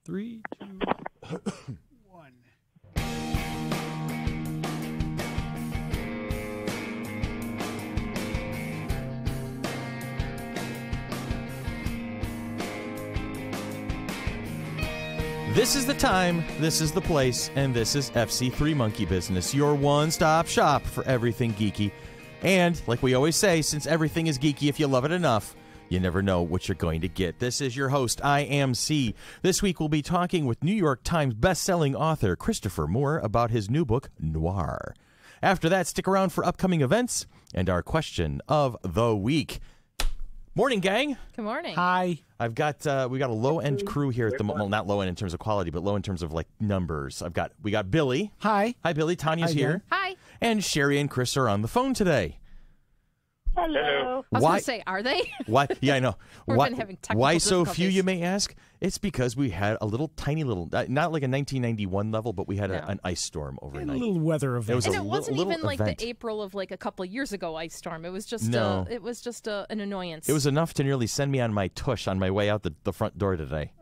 3, 2, 1. This is the time, this is the place, and this is FC3 Monkey Business, your one-stop shop for everything geeky. And, like we always say, since everything is geeky, if you love it enough, you never know what you're going to get. This is your host, I Am C. This week we'll be talking with New York Times best-selling author Christopher Moore about his new book, Noir. After that, stick around for upcoming events and our question of the week. Morning, gang. Good morning. Hi. We got a low-end crew here at the moment. Well, not low-end in terms of quality, but low in terms of, like, numbers. We got Billy. Hi. Hi, Billy. Tanya's here. Hi. And Sherry and Chris are on the phone today. Hello. I was going to say, are they? Why? Yeah, I know. We've been having technical why so few, difficulties. you may ask? It's because we had a tiny little, not like a 1991 level, but we had an ice storm And overnight. a little weather event. It was And a it wasn't little even like event. the April of like a couple of years ago ice storm. It was just No. an annoyance. It was enough to nearly send me on my tush on my way out the front door today.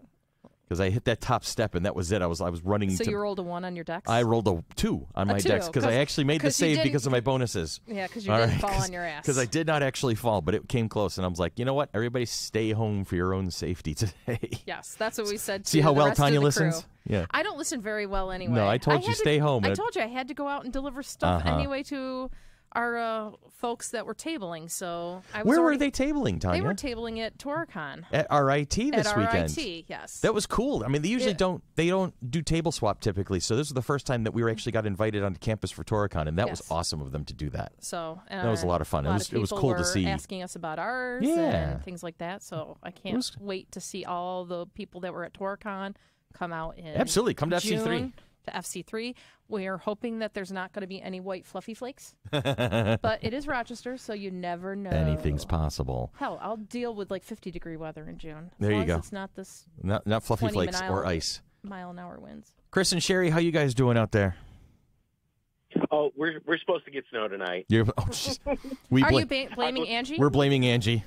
Because I hit that top step, and that was it. I was running. So you rolled a 1 on your decks? I rolled a 2 on my 2, decks because I actually made the 'cause you save didn't- because of my bonuses. Yeah, because you didn't fall on your ass. Because I did not actually fall, but it came close, and I was like, you know what? Everybody stay home for your own safety today. Yes, that's what we said to See how the well rest of Tanya the listens? crew. Yeah. I don't listen very well anyway. No, I told you had stay home. I told you I had to go out and deliver stuff Uh-huh. anyway to our folks that were tabling. So I was Where were already- they tabling, Tanya? They were tabling at TorCon. At RIT this at weekend. RIT, yes. That was cool. I mean, they usually Yeah. don't do table swap typically. So this was the first time that we were actually got invited onto campus for TorCon, and that was Yes. awesome of them to do that. So That was a lot of fun. It was people cool to were see. asking us about ours Yeah. and things like that. So I can't wait to see all the people that were at TorCon come out in Absolutely. Come to FC3. June to FC3. We're hoping that there's not going to be any white fluffy flakes, but it is Rochester, so you never know. Anything's possible. Hell, I'll deal with like 50-degree weather in June. As There you long go. As it's not this Not fluffy 20 flakes mile- or ice. mile-an-hour winds. Chris and Sherry, how you guys doing out there? Oh, we're supposed to get snow tonight. Are you blaming Angie? We're blaming Angie.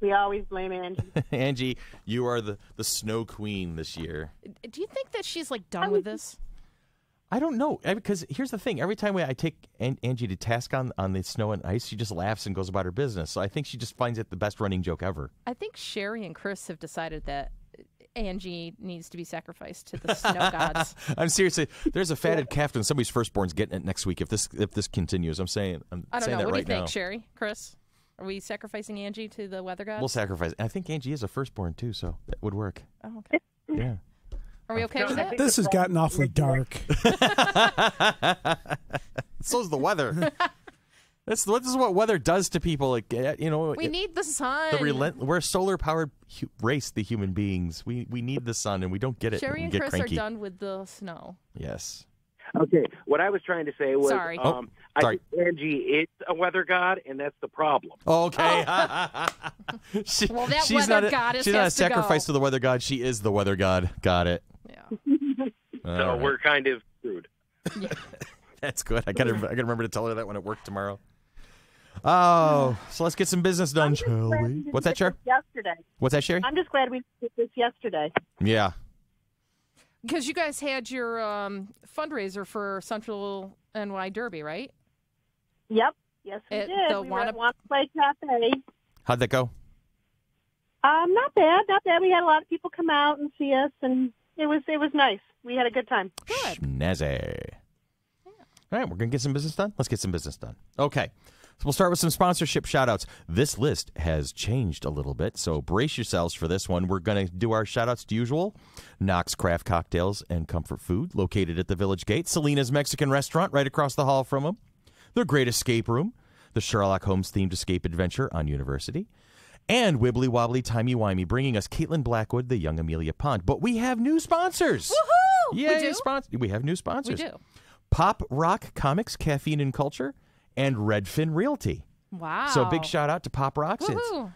We always blame Angie. Angie, you are the snow queen this year. Do you think that she's like done with this? I don't know, because here's the thing. Every time I take Angie to task on the snow and ice, she just laughs and goes about her business. So I think she just finds it the best running joke ever. I think Sherry and Chris have decided that Angie needs to be sacrificed to the snow gods. I'm seriously. There's a fatted calf and somebody's firstborn's getting it next week if this continues. I'm saying I don't know. that What do right you think, now. Sherry? Chris? Are we sacrificing Angie to the weather gods? We'll sacrifice. I think Angie is a firstborn too, so that would work. Oh, okay. Yeah. Are we okay with that? This has gotten awfully dark. So's the weather. This is what weather does to people. Like, We need the sun. we're a solar-powered race, the human beings. We need the sun, and we don't get it. Sherry We and get Chris cranky. are done with the snow. Yes. Okay, what I was trying to say was, Sorry. sorry. I think Angie is a weather god, and that's the problem. Okay. Well, that she's weather not goddess She's not a has to go. sacrifice to the weather god. She is the weather god. Got it. Yeah. So we're kind of screwed. That's good. I gotta remember to tell her that when at work tomorrow. Oh, so let's get some business done, shall we? What's that, Sherry? Yesterday. What's that, Sherry? I'm just glad we did this yesterday. Yeah. Because you guys had your fundraiser for Central NY Derby, right? Yep. Yes, we At did. the We were at Wanna- Play Cafe. How'd that go? Not bad. Not bad. We had a lot of people come out and see us, and it was nice. We had a good time. Good. Schnazzy. All right, we're going to get some business done? Let's get some business done. Okay. So we'll start with some sponsorship shout-outs. This list has changed a little bit, so brace yourselves for this one. We're going to do our shout-outs to usual. Knox Craft Cocktails and Comfort Food, located at the Village Gate. Selena's Mexican Restaurant, right across the hall from them. The Great Escape Room. The Sherlock Holmes-themed escape adventure on University. And Wibbly Wobbly Timey Wimey, bringing us Caitlin Blackwood, the Young Amelia Pond. But we have new sponsors. Woohoo! Yeah, We do? we have new sponsors. We do. Pop Rock Comics, Caffeine and Culture, and Redfin Realty. Wow. So big shout out to Pop Rocks. Woohoo.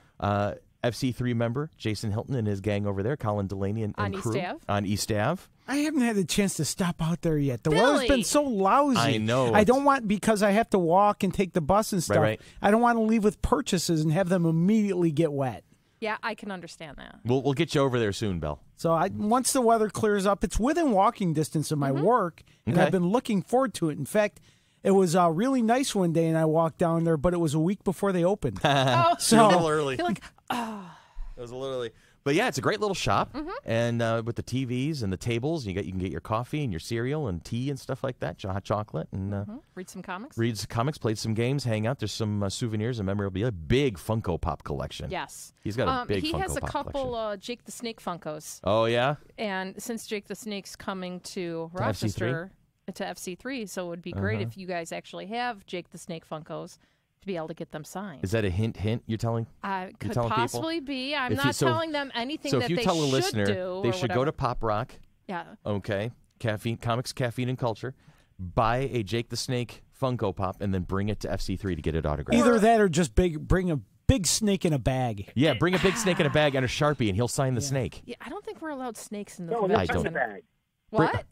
It's FC3 member Jason Hilton and his gang over there, Colin Delaney and On crew. East Ave? On East Ave. I haven't had a chance to stop out there yet. The Billy! weather's been so lousy. I know. I don't want, because I have to walk and take the bus and stuff, right. I don't want to leave with purchases and have them immediately get wet. Yeah, I can understand that. We'll get you over there soon, Belle. So once the weather clears up, it's within walking distance of my work, and Okay. I've been looking forward to it. In fact, it was really nice one day, and I walked down there, but it was a week before they opened. Oh, You're a little early. you're like, It was a little early. But yeah, it's a great little shop, and with the TVs and the tables, you can get your coffee and your cereal and tea and stuff like that, hot chocolate, and read some comics. read some comics, play some games, hang out. There's some souvenirs and memorabilia. Big Funko Pop collection. Yes. He's got a big He Funko has a Pop couple collection. Jake the Snake Funkos. Oh, yeah? And since Jake the Snake's coming to FC3? Rochester, to FC3, so it would be great if you guys actually have Jake the Snake Funkos to be able to get them signed. Is that a hint you're telling? Could telling people? possibly be. I'm If you- not so- telling them anything So that if you they tell a should listener, do. they or should go whatever. to Pop Rock, Yeah. okay, Comics, Caffeine, and Culture, buy a Jake the Snake Funko Pop, and then bring it to FC3 to get it autographed. Either that or just bring a big snake in a bag. Yeah, bring a big snake in a bag and a Sharpie, and he'll sign the snake. Yeah, I don't think we're allowed snakes in the No, I just sign don't. the bag. What?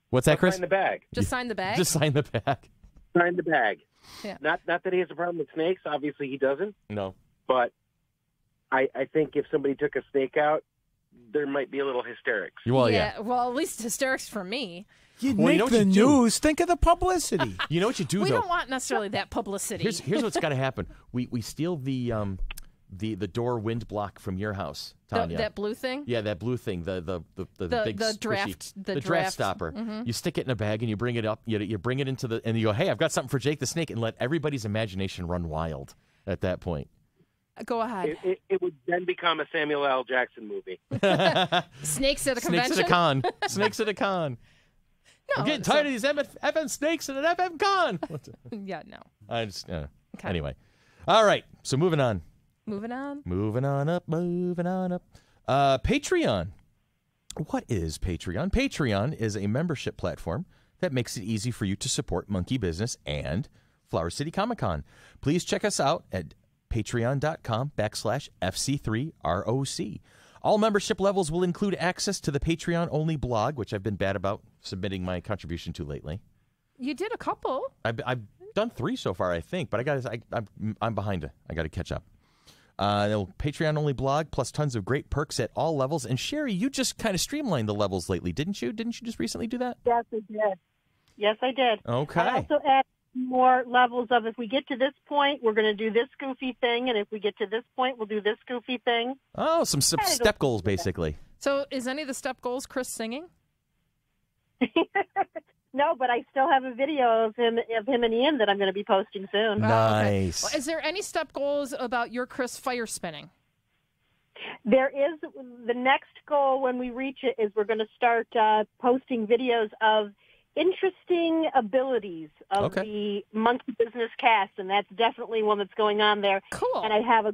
What's that, Chris? Sign the bag. Just sign the bag? Just sign the bag. Sign the bag. Yeah. Not that he has a problem with snakes. Obviously, he doesn't. No. But I think if somebody took a snake out, there might be a little hysterics. Well, yeah. Well, at least hysterics for me. You'd Well, you make know what the you do? news. Think of the publicity. You know what you do, We though? don't want necessarily that publicity. Here's what's got to happen. We steal the door wind block from your house, Tanya. that blue thing? Yeah, that blue thing, the big the squishy- draft- the draft draft. stopper. You stick it in a bag and you bring it up. You bring it into and you go, hey, I've got something for Jake the Snake, and let everybody's imagination run wild at that point. Go ahead. It would then become a Samuel L. Jackson movie. Snakes at a Snakes convention? at a con. Snakes at a con. No, I'm getting tired of these FM snakes at an FM con. Yeah, no. I just Okay. Anyway. All right. So moving on. Moving on. Moving on up. Patreon. What is Patreon? Patreon is a membership platform that makes it easy for you to support Monkey Business and Flower City Comic Con. Please check us out at patreon.com/FC3ROC. All membership levels will include access to the Patreon-only blog, which I've been bad about submitting my contribution to lately. You did a couple. I've done 3 so far, I think, but I'm behind. I got to catch up. Patreon-only blog, plus tons of great perks at all levels. And Sherry, you just kind of streamlined the levels lately, didn't you? Didn't you just recently do that? Yes, I did. Yes, I did. Okay. I also added more levels of if we get to this point, we're going to do this goofy thing, and if we get to this point, we'll do this goofy thing. Oh, some step goals, basically. So is any of the step goals Chris singing? No, but I still have a video of him and Ian that I'm going to be posting soon. Nice. Well, is there any step goals about your Chris fire spinning? There is the next goal when we reach it is we're going to start posting videos of interesting abilities of the Monkey Business cast, and that's definitely one that's going on there. Cool. And I have a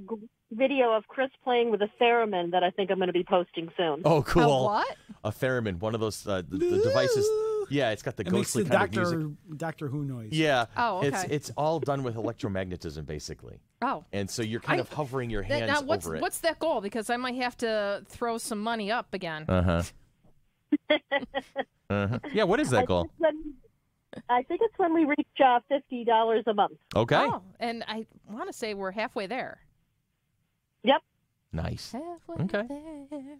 video of Chris playing with a theremin that I think I'm going to be posting soon. Oh, cool. A what? A theremin, one of those the devices. Yeah, it's got the It makes ghostly the kind of music. Doctor Who noise. Yeah. Oh, okay. It's all done with electromagnetism, basically. Oh. And so you're kind of hovering your hands Now, over it. what's that goal? Because I might have to throw some money up again. Yeah, what is that goal? I think it's when we reach $50 a month. Okay. Oh, and I want to say we're halfway there. Yep. Nice. Halfway Okay. there.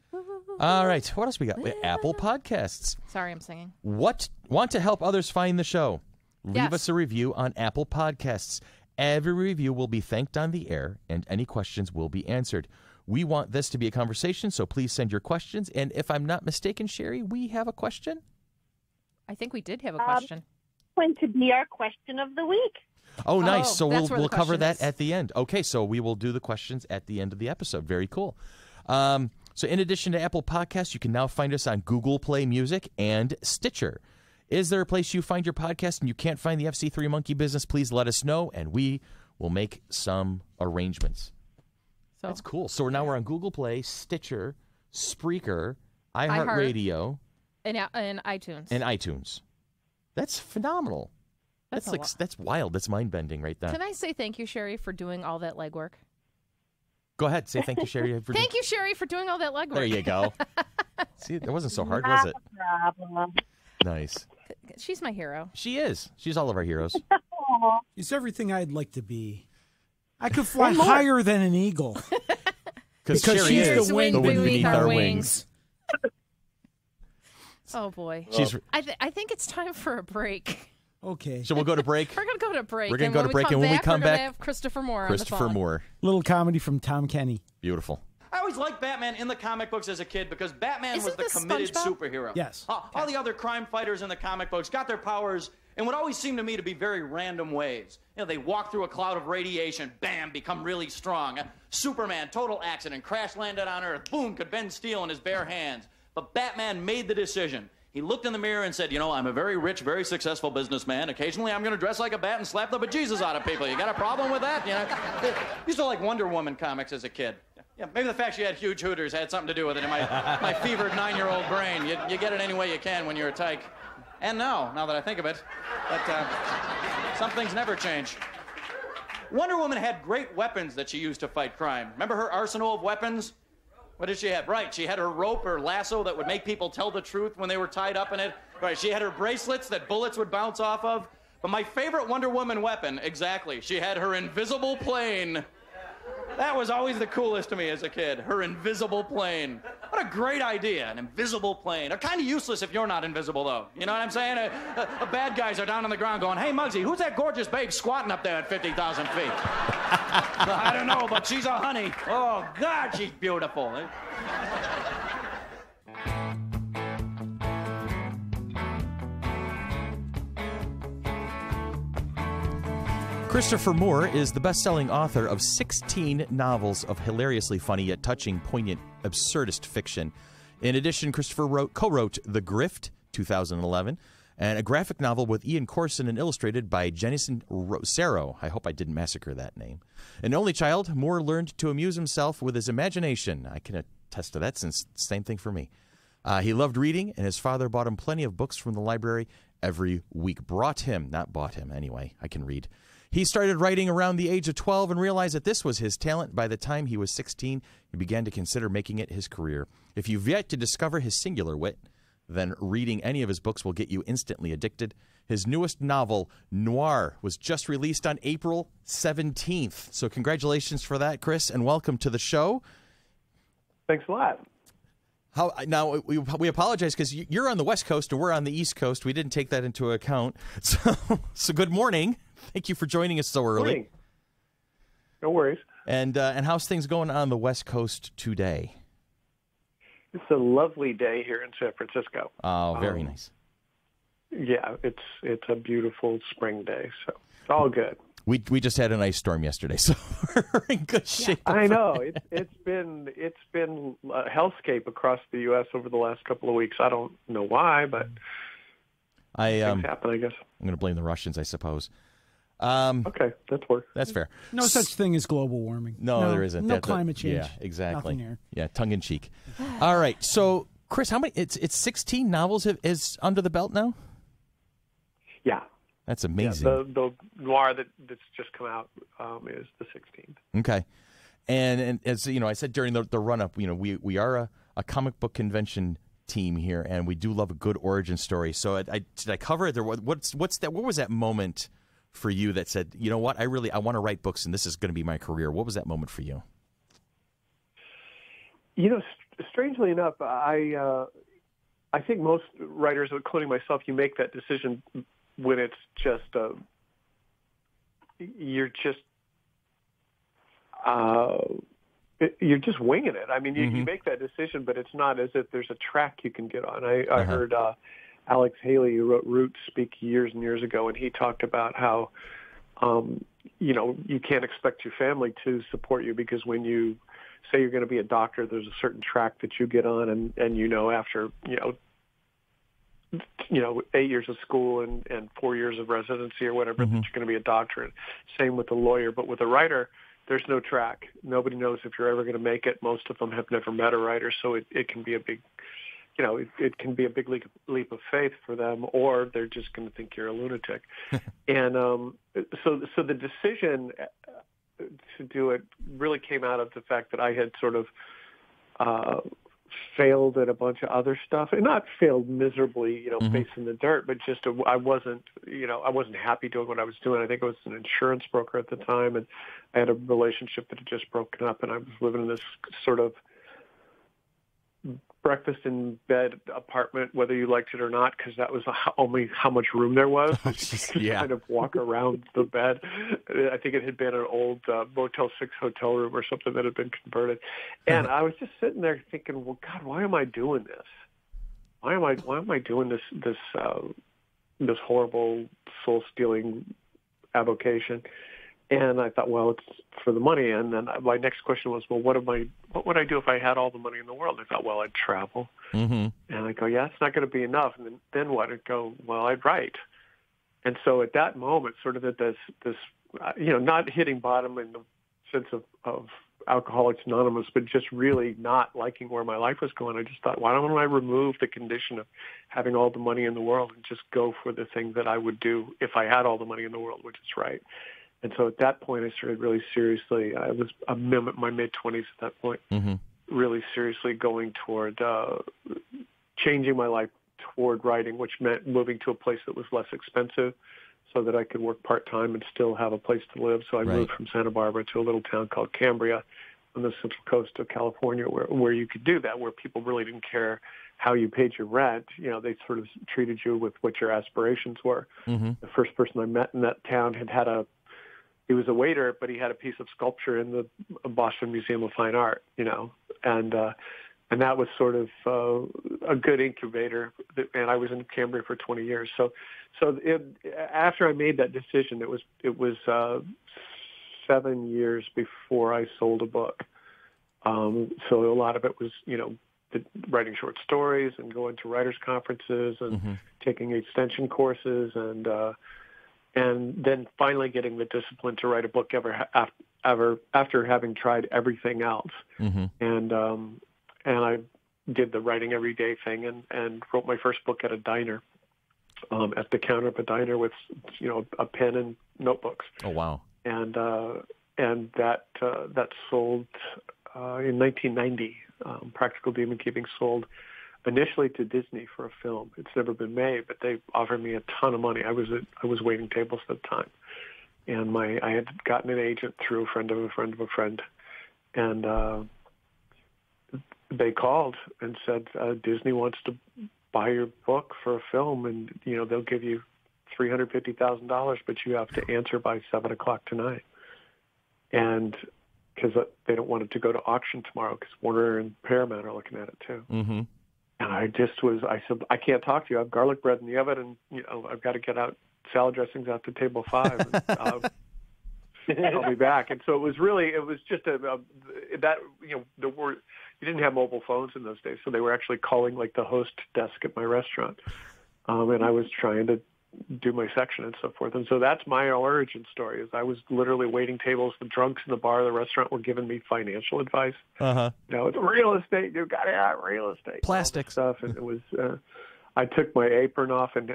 All right. What else we got? Apple Podcasts. Sorry, I'm singing. Want to help others find the show? Leave Yes. us a review on Apple Podcasts. Every review will be thanked on the air, and any questions will be answered. We want this to be a conversation, so please send your questions. And if I'm not mistaken, Sherry, we have a question? I think we did have a question. Going to be our question of the week. Oh, nice. Oh, So that's where we'll the cover question that is. at the end. Okay, so we will do the questions at the end of the episode. Very cool. So in addition to Apple Podcasts, you can now find us on Google Play Music and Stitcher. Is there a place you find your podcast and you can't find the FC3 Monkey Business? Please let us know, and we will make some arrangements. So That's cool. So now we're on Google Play, Stitcher, Spreaker, iHeart. iHeartRadio, in iTunes. and iTunes. That's phenomenal. That's a lot. That's wild. That's mind-bending right there. Can I say thank you, Sherry, for doing all that legwork? Go ahead. Say thank you, Sherry. Thank you, Sherry, for doing all that legwork. There you go. See, that wasn't so hard, was it? Problem. Nice. She's my hero. She is. She's all of our heroes. It's everything I'd like to be. I could fly higher than an eagle. Because she's is the wind beneath our wings. Oh, boy. She's. I think it's time for a break. Okay. So we'll go to break. We're going to go to break. We're going to go to break, and when we come we're gonna back, have Christopher Moore Christopher on the phone. Moore. Little comedy from Tom Kenny. Beautiful. I always liked Batman in the comic books as a kid because Batman Isn't was the this committed SpongeBob? superhero. Yes. All the other crime fighters in the comic books got their powers in what always seemed to me to be very random ways. You know, they walk through a cloud of radiation, bam, become really strong. Superman, total accident, crash landed on Earth, boom, could bend steel in his bare hands. But Batman made the decision. He looked in the mirror and said, you know, I'm a very rich, very successful businessman. Occasionally I'm going to dress like a bat and slap the bejesus out of people. You got a problem with that? You know, I used to like Wonder Woman comics as a kid. Yeah, maybe the fact she had huge hooters had something to do with it in my fevered 9-year-old brain. You get it any way you can when you're a tyke. And now that I think of it, that some things never change. Wonder Woman had great weapons that she used to fight crime. Remember her arsenal of weapons? What did she have? Right, she had her rope or lasso that would make people tell the truth when they were tied up in it. Right, she had her bracelets that bullets would bounce off of. But my favorite Wonder Woman weapon, exactly, she had her invisible plane. That was always the coolest to me as a kid, her invisible plane. What a great idea, an invisible plane. They're kind of useless if you're not invisible, though. You know what I'm saying? The bad guys are down on the ground going, hey, Muggsy, who's that gorgeous babe squatting up there at 50,000 feet? I don't know, but she's a honey. Oh, God, she's beautiful. Christopher Moore is the best-selling author of 16 novels of hilariously funny yet touching, poignant, absurdist fiction. In addition, Christopher co-wrote The Grift, 2011, and a graphic novel with Ian Corson and illustrated by Jennison Rosero. I hope I didn't massacre that name. An only child, Moore learned to amuse himself with his imagination. I can attest to that, since same thing for me. He loved reading, and his father bought him plenty of books from the library every week. Not bought him, anyway. I can read. He started writing around the age of 12 and realized that this was his talent. By the time he was 16, he began to consider making it his career. If you've yet to discover his singular wit, then reading any of his books will get you instantly addicted. His newest novel, Noir, was just released on April 17th. So congratulations for that, Chris, and welcome to the show. Thanks a lot. Now, we apologize because you're on the West Coast and we're on the East Coast. We didn't take that into account. So good morning. Thank you for joining us so early. Morning. No worries. And how's things going on the West Coast today? It's a lovely day here in San Francisco. Oh, very nice. Yeah, it's a beautiful spring day, so it's all good. We just had an ice storm yesterday, so we're in good shape. I know it's been a hellscape across the U.S. over the last couple of weeks. I don't know why, but things happen, I guess. I'm going to blame the Russians, I suppose. Okay, that's fair. No such thing as global warming. No, there isn't. No climate change. Yeah, exactly. Nothing here. Yeah, tongue in cheek. All right, so Chris, how many? It's 16 novels is under the belt now. Yeah, that's amazing. Yeah, the Noir that's just come out is the 16th. Okay, and as you know, I said during the run up, you know, we are a comic book convention team here, and we do love a good origin story. So did I cover it? What was that moment for you that said, you know what, I want to write books and this is going to be my career? What was that moment for you? You know, strangely enough, I think most writers, including myself, you make that decision when it's just you're just winging it. I mean, you make that decision, but it's not as if there's a track you can get on. I heard Alex Haley, who wrote Roots, speak years and years ago, and he talked about how, you know, you can't expect your family to support you because when you say you're going to be a doctor, there's a certain track that you get on, and you know, after, you know, 8 years of school and 4 years of residency or whatever, that you're going to be a doctor. And same with a lawyer. But with a writer, there's no track. Nobody knows if you're ever going to make it. Most of them have never met a writer, so it can be a big, you know, it can be a big leap of faith for them, or they're just going to think you're a lunatic. And so the decision to do it really came out of the fact that I had sort of failed at a bunch of other stuff, and not failed miserably, face in the dirt, but just I wasn't happy doing what I was doing. I think I was an insurance broker at the time, and I had a relationship that had just broken up, and I was living in this sort of breakfast in bed apartment, whether you liked it or not, because that was only how much room there was. Yeah. Kind of walk around the bed. I think it had been an old Motel 6 hotel room or something that had been converted. And I was just sitting there thinking, well, God, why am I doing this? Why am I doing this horrible soul-stealing avocation? And I thought, well, it's for the money. And then my next question was, well, what would I do if I had all the money in the world? I thought, well, I'd travel. Mm-hmm. And I go, yeah, it's not going to be enough. And then what? I'd go, well, I'd write. And so at that moment, sort of at this not hitting bottom in the sense of Alcoholics Anonymous, but just really not liking where my life was going, I just thought, why don't I remove the condition of having all the money in the world and just go for the thing that I would do if I had all the money in the world, which is right. And so at that point, I started really seriously. I was in my mid-20s at that point, really seriously going toward changing my life toward writing, which meant moving to a place that was less expensive so that I could work part-time and still have a place to live. So I moved from Santa Barbara to a little town called Cambria on the central coast of California where you could do that, where people really didn't care how you paid your rent. They sort of treated you with what your aspirations were. Mm-hmm. The first person I met in that town he was a waiter, but he had a piece of sculpture in the Boston Museum of Fine Art, and that was sort of a good incubator. And I was in Cambria for 20 years. So after I made that decision, it was 7 years before I sold a book. So a lot of it was, writing short stories and going to writers' conferences and taking extension courses and then finally getting the discipline to write a book after having tried everything else. Mm-hmm. And I did the writing every day thing and wrote my first book at a diner, at the counter of a diner with, a pen and notebooks. Oh, wow. And that sold in 1990. Practical Demon Keeping sold initially to Disney for a film. It's never been made, but they offered me a ton of money. I was waiting tables at the time, and I had gotten an agent through a friend of a friend of a friend, and they called and said Disney wants to buy your book for a film, and they'll give you $350,000, but you have to answer by 7:00 tonight, and because they don't want it to go to auction tomorrow, because Warner and Paramount are looking at it too. Mm-hmm. And I said, I can't talk to you. I have garlic bread in the oven, and I've got to get out salad dressings out to table 5. And, I'll be back. And so it was just the word. You didn't have mobile phones in those days, so they were actually calling like the host desk at my restaurant, and I was trying to do my section and so forth. And so that's my origin story. Is I was literally waiting tables. The drunks in the bar of the restaurant were giving me financial advice. It's real estate. You got to have real estate. Plastics stuff. And it was. I took my apron off and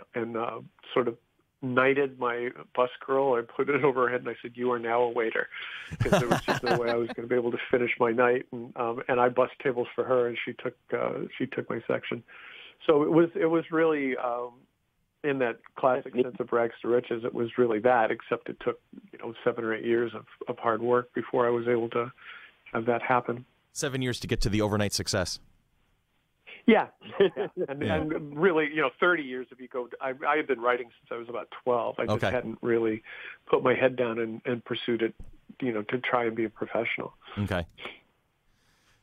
sort of knighted my bus girl. I put it over her head and I said, "You are now a waiter," because there was just no way I was going to be able to finish my night. And I bussed tables for her, and she took my section. So it was really. In that classic sense of rags to riches, it was really that, except it took 7 or 8 years of hard work before I was able to have that happen. 7 years to get to the overnight success. Yeah. And really, 30 years if you go. I had been writing since I was about 12. I just hadn't really put my head down and pursued it, to try and be a professional. Okay.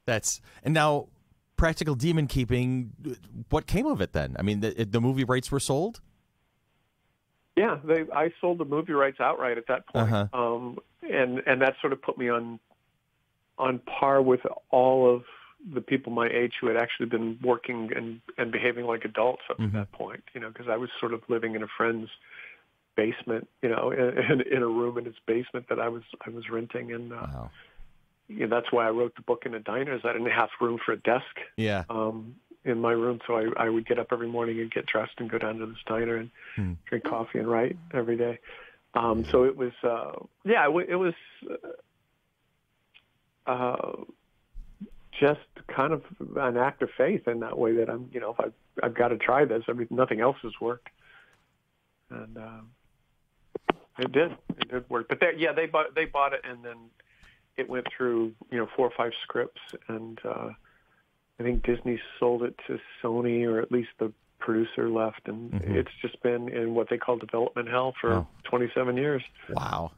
And now Practical Demon Keeping, what came of it then? I mean, the movie rights were sold? Yeah, I sold the movie rights outright at that point. And that sort of put me on par with all of the people my age who had actually been working and behaving like adults up to that point, because I was sort of living in a friend's basement, in a room in his basement that I was renting. And wow. That's why I wrote the book in a diner, is I didn't have room for a desk in my room. So I would get up every morning and get dressed and go down to this diner and drink coffee and write every day. So it was, it was just kind of an act of faith in that way that I'm, if I've got to try this. I mean, nothing else has worked, and it did work. But they bought it, and then it went through 4 or 5 scripts, and I think Disney sold it to Sony, or at least the producer left, and it's just been in what they call development hell for 27 years. Wow.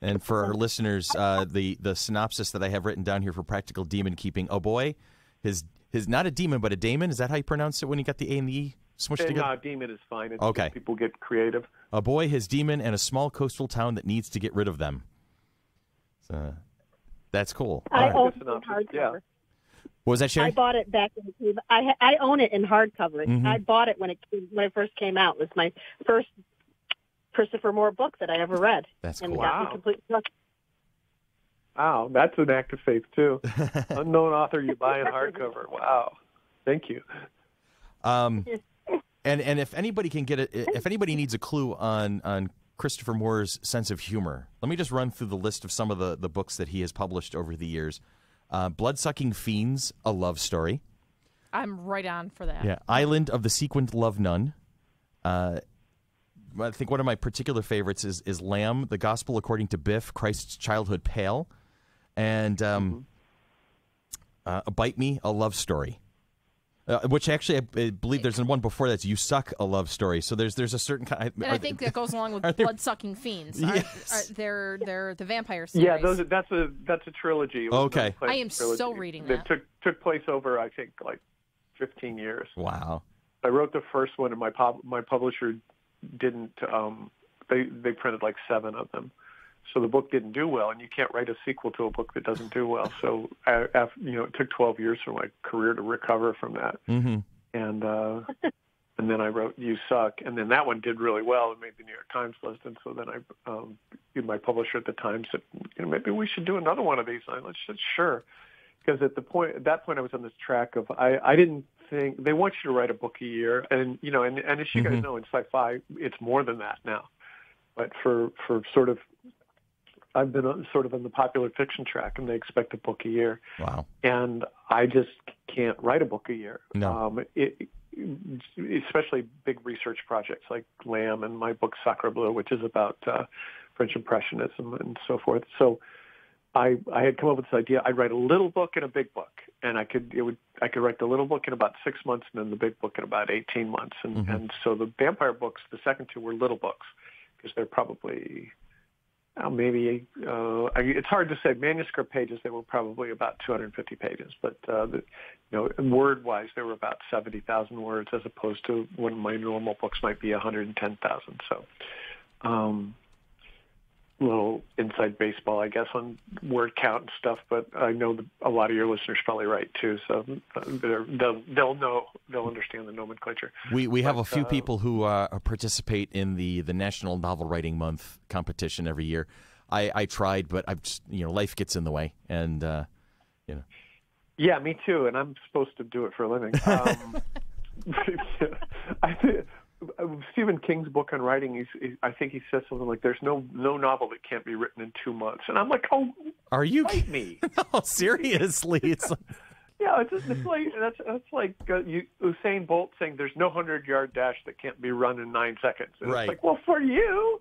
And for our listeners, the synopsis that I have written down here for Practical Demon Keeping, oh boy, his not a demon, but a daemon, is that how you pronounce it when you got the A and the E smushed together? No, demon is fine. It's okay. People get creative. A boy, his demon, and a small coastal town that needs to get rid of them. So, that's cool. I own it in hardcover. hardcover. What was that, Sherry? I bought it back in the I own it in hardcover. Mm-hmm. I bought it when it first came out. It was my first Christopher Moore book that I ever read. That's and cool. got me completely hooked. Wow, that's an act of faith too. Unknown author you buy in hardcover. Wow, thank you. And if anybody can get it, if anybody needs a clue on Christopher Moore's sense of humor, let me just run through the list of some of the books that he has published over the years. Bloodsucking Fiends, a love story. I'm right on for that. Yeah, Island of the Sequined Love Nun. I think one of my particular favorites is Lamb, the Gospel According to Biff, Christ's Childhood Pale, and Bite Me, a love story. Which actually, I believe there's one before that's You Suck, a love story. So there's a certain kind. And I think that goes along with Blood-Sucking Fiends. Yes. They're the vampire series. Yeah, that's a trilogy. Okay. I am so reading that. It took place over, I think, like 15 years. Wow. I wrote the first one, and my publisher didn't. They printed like 7 of them, so the book didn't do well. And you can't write a sequel to a book that doesn't do well. So it took 12 years for my career to recover from that. Mm-hmm. And then I wrote You Suck, and then that one did really well. It made the New York Times list, and so then my publisher at the time said, maybe we should do another one of these. And I said, sure, because at that point I was on this track of I didn't think they want you to write a book a year, and as you guys know, in sci-fi it's more than that now. But for sort of, I've been sort of in the popular fiction track, and they expect a book a year. Wow. And I just can't write a book a year. No. Especially big research projects like Lamb and my book Sacre Bleu, which is about French Impressionism and so forth. So I had come up with this idea. I'd write a little book and a big book, and I could write the little book in about 6 months, and then the big book in about 18 months. And so the vampire books, the second 2 were little books, because they're probably it's hard to say. Manuscript pages, they were probably about 250 pages, but word-wise, they were about 70,000 words, as opposed to when my normal books might be 110,000. So, little inside baseball, I guess, on word count and stuff. But I know a lot of your listeners probably write too, so they'll understand the nomenclature. We have a few people who participate in the National Novel Writing Month competition every year. I tried, but I've just, life gets in the way, and Yeah, me too, and I'm supposed to do it for a living. I think Stephen King's book on writing, I think he says something like, "There's no novel that can't be written in 2 months," and I'm like, "Oh, are you kidding me?" No, seriously, it's like... Yeah, it's like that's like Usain Bolt saying there's no 100-yard dash that can't be run in 9 seconds. And right. It's like, well, for you.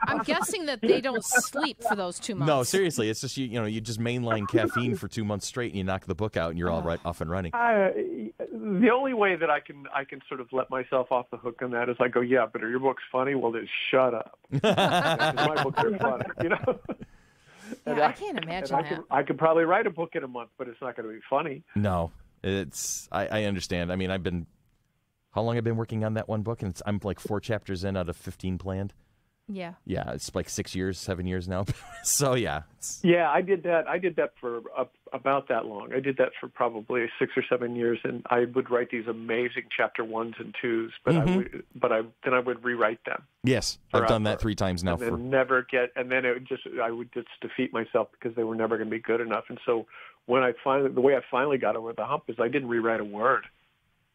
I'm guessing that they don't sleep for those 2 months. No, seriously, it's just you just mainline caffeine for 2 months straight, and you knock the book out, and you're all right off and running. The only way that I can sort of let myself off the hook on that is I go, yeah, but are your books funny? Well, then shut up. My books are funny, Yeah, I can't imagine that. I could probably write a book in a month, but it's not going to be funny. No, I understand. I mean, how long I've been working on that one book, and I'm like 4 chapters in out of 15 planned. Yeah. Yeah, it's like 6 years, 7 years now. So yeah. Yeah, I did that for about that long. I did that for probably 6 or 7 years, and I would write these amazing chapter 1s and 2s, but then I would rewrite them. Yes, I've done that 3 times now. I would just defeat myself because they were never going to be good enough. And so the way I finally got over the hump is I didn't rewrite a word.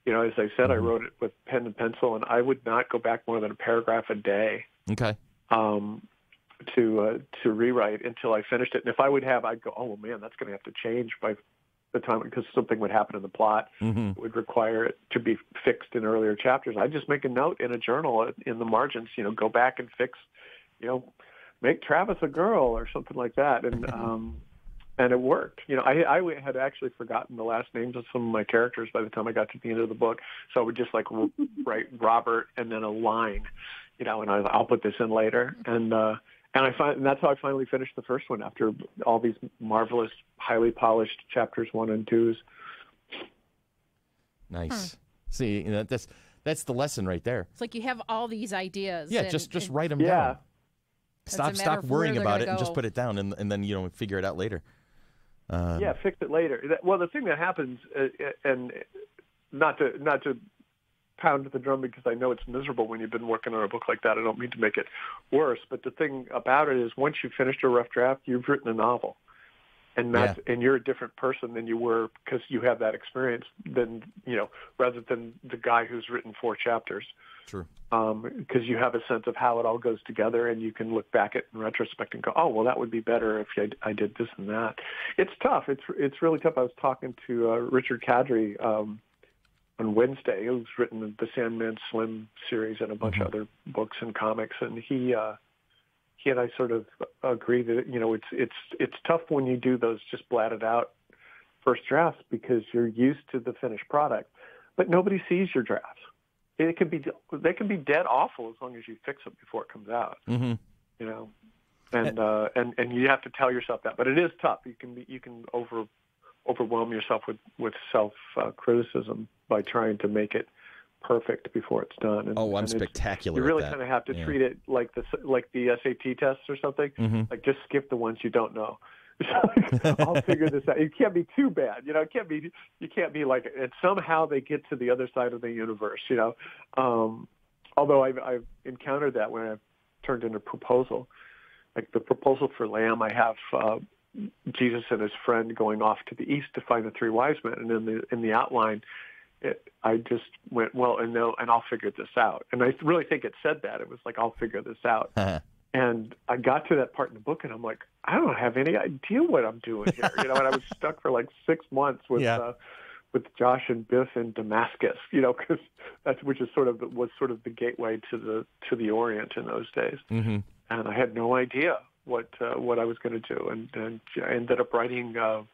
As I said, I wrote it with pen and pencil, and I would not go back more than a paragraph a day. Okay. to rewrite until I finished it. And if I would have, I'd go, oh well, man, that's going to have to change by the time, because something would happen in the plot. It would require it to be fixed in earlier chapters. I just make a note in a journal in the margins, go back and fix, make Travis a girl or something like that. And and it worked. I had actually forgotten the last names of some of my characters by the time I got to the end of the book. So I would just write Robert and then a line, and I'll put this in later. And that's how I finally finished the first one after all these marvelous, highly polished chapters 1 and 2s. Nice. See, that's the lesson right there. It's like you have all these ideas. Yeah, just write them down. Stop worrying about it and just put it down, and then figure it out later. Fix it later. Well, the thing that happens, and not to pound the drum because I know it's miserable when you've been working on a book like that. I don't mean to make it worse, but the thing about it is once you've finished a rough draft, you've written a novel. And and you're a different person than you were because you have that experience than, rather than the guy who's written 4 chapters. True. Because you have a sense of how it all goes together, and you can look back at it in retrospect and go, oh, well, that would be better if I did this and that. It's tough. It's really tough. I was talking to Richard Kadri on Wednesday, who's written the Sandman Slim series and a bunch of other books and comics, and he and I sort of agree that it's tough when you do those just blatted out first drafts because you're used to the finished product, but nobody sees your drafts. They can be dead awful as long as you fix them before it comes out. And you have to tell yourself that, but it is tough. You can overwhelm yourself with self criticism by trying to make it perfect before it's done. I'm spectacular. You really kind of have to treat it like the SAT tests or something. Like just skip the ones you don't know. I'll figure this out. It can't be too bad, You can't be like, and somehow they get to the other side of the universe, Although I've encountered that when I've turned in a proposal, like the proposal for Lamb, I have Jesus and his friend going off to the east to find the 3 wise men, and in the outline, I just went, well, and I'll figure this out. And I really think it said that. It was like, I'll figure this out. And I got to that part in the book, and I'm like, I don't have any idea what I'm doing here. And I was stuck for like 6 months with Josh and Biff in Damascus, because which was sort of the gateway to the Orient in those days. And I had no idea what I was going to do, and I ended up writing a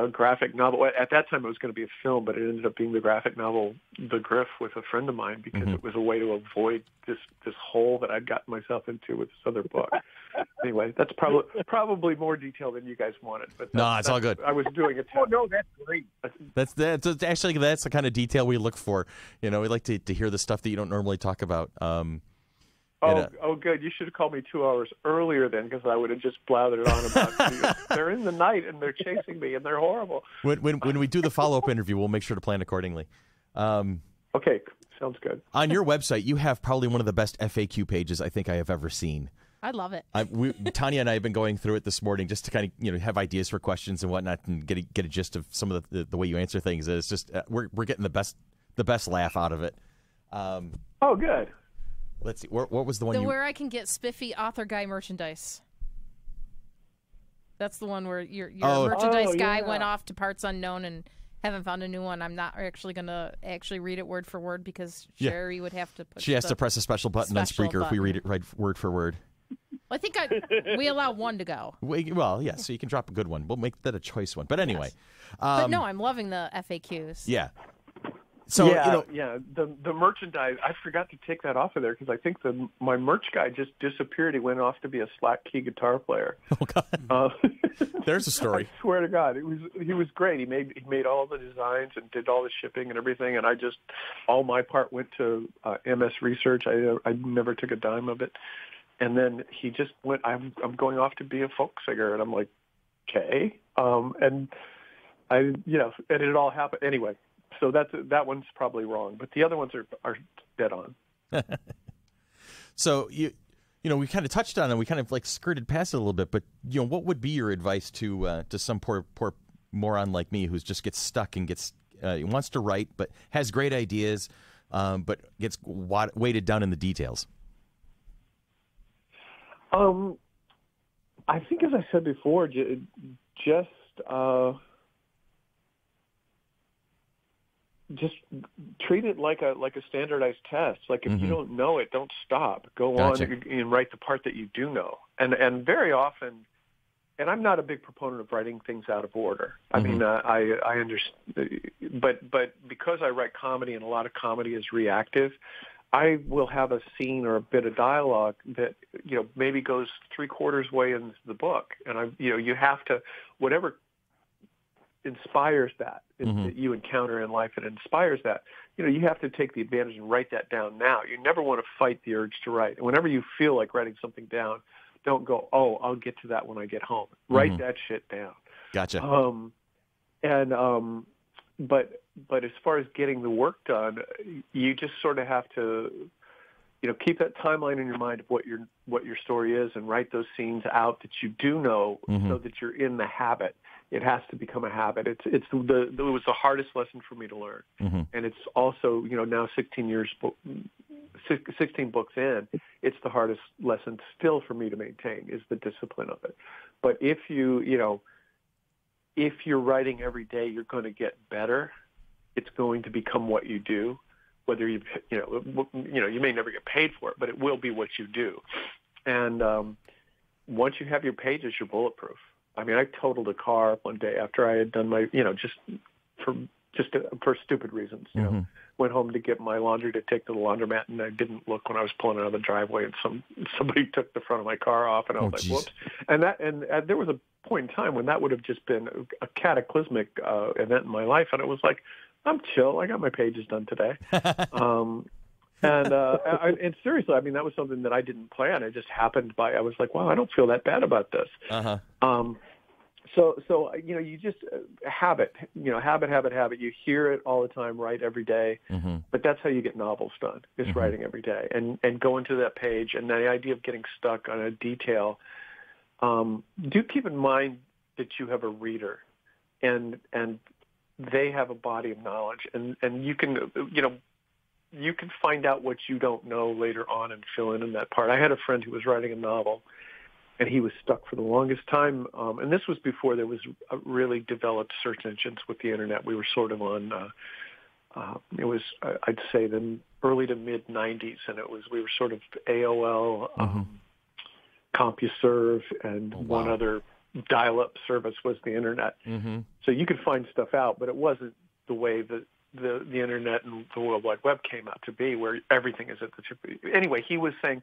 graphic novel. At that time, it was going to be a film, but it ended up being the graphic novel The Griff with a friend of mine because it was a way to avoid this hole that I'd gotten myself into with this other book. Anyway, that's probably more detail than you guys wanted. But it's all good. I was doing it. Oh, no, that's great. That's the kind of detail we look for. We like to hear the stuff that you don't normally talk about. Good. You should have called me 2 hours earlier then, because I would have just blathered on about they're in the night and they're chasing me and they're horrible. When we do the follow-up interview, we'll make sure to plan accordingly. Okay, sounds good. On your website, you have probably one of the best FAQ pages I think I have ever seen. I love it. Tanya and I have been going through it this morning just to kind of have ideas for questions and whatnot, and get a gist of some of the way you answer things. It's just we're getting the best laugh out of it. Good. Let's see. What was the one? Where I can get spiffy author guy merchandise. That's the one where your merchandise guy went off to parts unknown and haven't found a new one. I'm not actually going to read it word for word because Sherry would have to put. She has to press a special button on Spreaker if we read it right word for word. I think we allow one to go. Well, yeah, so you can drop a good one. We'll make that a choice one. But anyway. Yes. But no, I'm loving the FAQs. Yeah. So the merchandise, I forgot to take that off of there because I think my merch guy just disappeared. He went off to be a slack key guitar player. Oh God, there's a story. I swear to God, he was great. He made all the designs and did all the shipping and everything, and all my part went to MS Research. I never took a dime of it, and then he just went. I'm going off to be a folk singer, and I'm like, okay, and it all happened anyway. So that one's probably wrong, but the other ones are dead on. So we kind of touched on it. We kind of skirted past it a little bit, but what would be your advice to some poor moron like me who just gets stuck and wants to write but has great ideas, but gets weighted down in the details? I think, as I said before, just treat it like a standardized test. Like if you don't know it, don't stop. Go on and write the part that you do know. And very often, and I'm not a big proponent of writing things out of order. I mean, I understand, but because I write comedy and a lot of comedy is reactive, I will have a scene or a bit of dialogue that, maybe goes 3/4 way into the book. And you have to, whatever inspires that you encounter in life, it inspires that. You have to take the advantage and write that down now. You never want to fight the urge to write. And whenever you feel like writing something down, don't go, oh, I'll get to that when I get home. Write that shit down. Gotcha. But as far as getting the work done, you just sort of have to, keep that timeline in your mind of what your story is, and write those scenes out that you do know, so that you're in the habit. It has to become a habit. It was the hardest lesson for me to learn, and it's also now 16 books in, it's the hardest lesson still for me to maintain, is the discipline of it. But if if you're writing every day, you're going to get better. It's going to become what you do. Whether you may never get paid for it, but it will be what you do. And once you have your pages, you're bulletproof. I mean, I totaled a car one day after I had done my, just for stupid reasons. Went home to get my laundry to take to the laundromat, and I didn't look when I was pulling out of the driveway, and somebody took the front of my car off, and I was like, whoops. And there was a point in time when that would have just been a cataclysmic event in my life, and it was like, I'm chill. I got my pages done today. And seriously, I mean, that was something that I didn't plan. It just happened I was like, wow, I don't feel that bad about this. So you just habit. You hear it all the time, write every day. But that's how you get novels done, is writing every day. And go into that page. And the idea of getting stuck on a detail, do keep in mind that you have a reader, and they have a body of knowledge, and you can, you can find out what you don't know later on and fill in that part. I had a friend who was writing a novel, and he was stuck for the longest time. And this was before there was really developed search engines with the internet. We were sort of on, it was, I'd say, the early to mid 90s, and we were sort of AOL, CompuServe, and one other dial-up service was the internet. So you could find stuff out, but it wasn't the way that the internet and the World Wide Web came out to be, where everything is at the tip. Anyway, he was saying,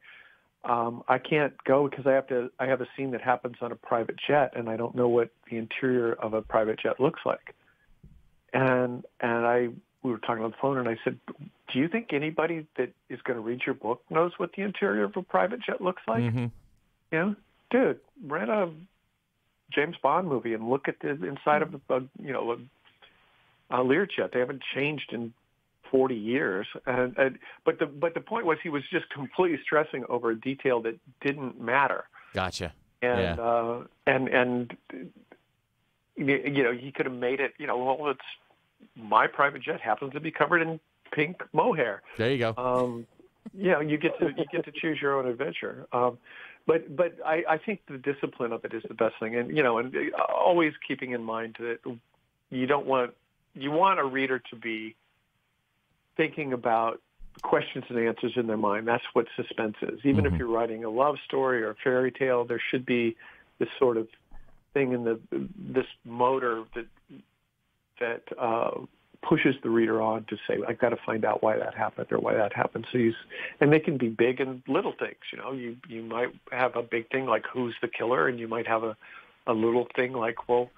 I can't go because I have a scene that happens on a private jet, and I don't know what the interior of a private jet looks like. And we were talking on the phone, and I said, do you think anybody that is going to read your book knows what the interior of a private jet looks like? Dude, rent a James Bond movie and look at the inside of a Learjet. They haven't changed in 40 years. But the point was, he was just completely stressing over a detail that didn't matter. Gotcha. And he could have made it. Well, it's my private jet happens to be covered in pink mohair. There you go. You get to choose your own adventure. But I think the discipline of it is the best thing, and always keeping in mind that you want a reader to be thinking about questions and answers in their mind. That's what suspense is. Even if you're writing a love story or a fairy tale, there should be this sort of thing in this motor that pushes the reader on to say, I've got to find out why that happened or why that happened. And they can be big and little things. You might have a big thing like, who's the killer? And you might have a little thing like, well,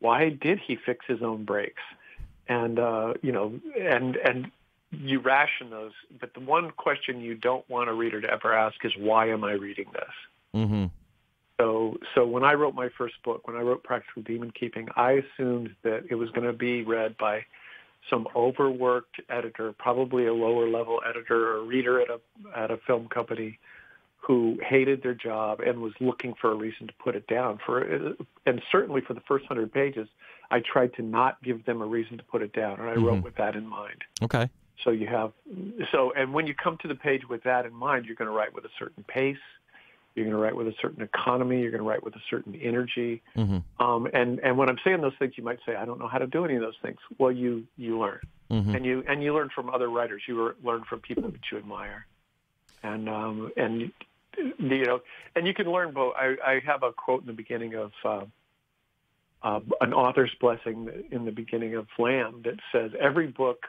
why did he fix his own brakes? And, and you ration those. But the one question you don't want a reader to ever ask is, why am I reading this? So when I wrote my first book, when I wrote Practical Demon Keeping, I assumed that it was going to be read by some overworked editor, probably a lower level editor or reader at a film company, who hated their job and was looking for a reason to put it down. And certainly for the first 100 pages, I tried to not give them a reason to put it down, and I wrote with that in mind. Okay. And when you come to the page with that in mind, you're going to write with a certain pace. You're going to write with a certain economy. You're going to write with a certain energy. Mm-hmm. And when I'm saying those things, you might say, I don't know how to do any of those things. Well, you learn. Mm-hmm. And you learn from other writers. You learn from people that you admire. And you can learn both. I have a quote in the beginning of an author's blessing in the beginning of Lamb that says, every book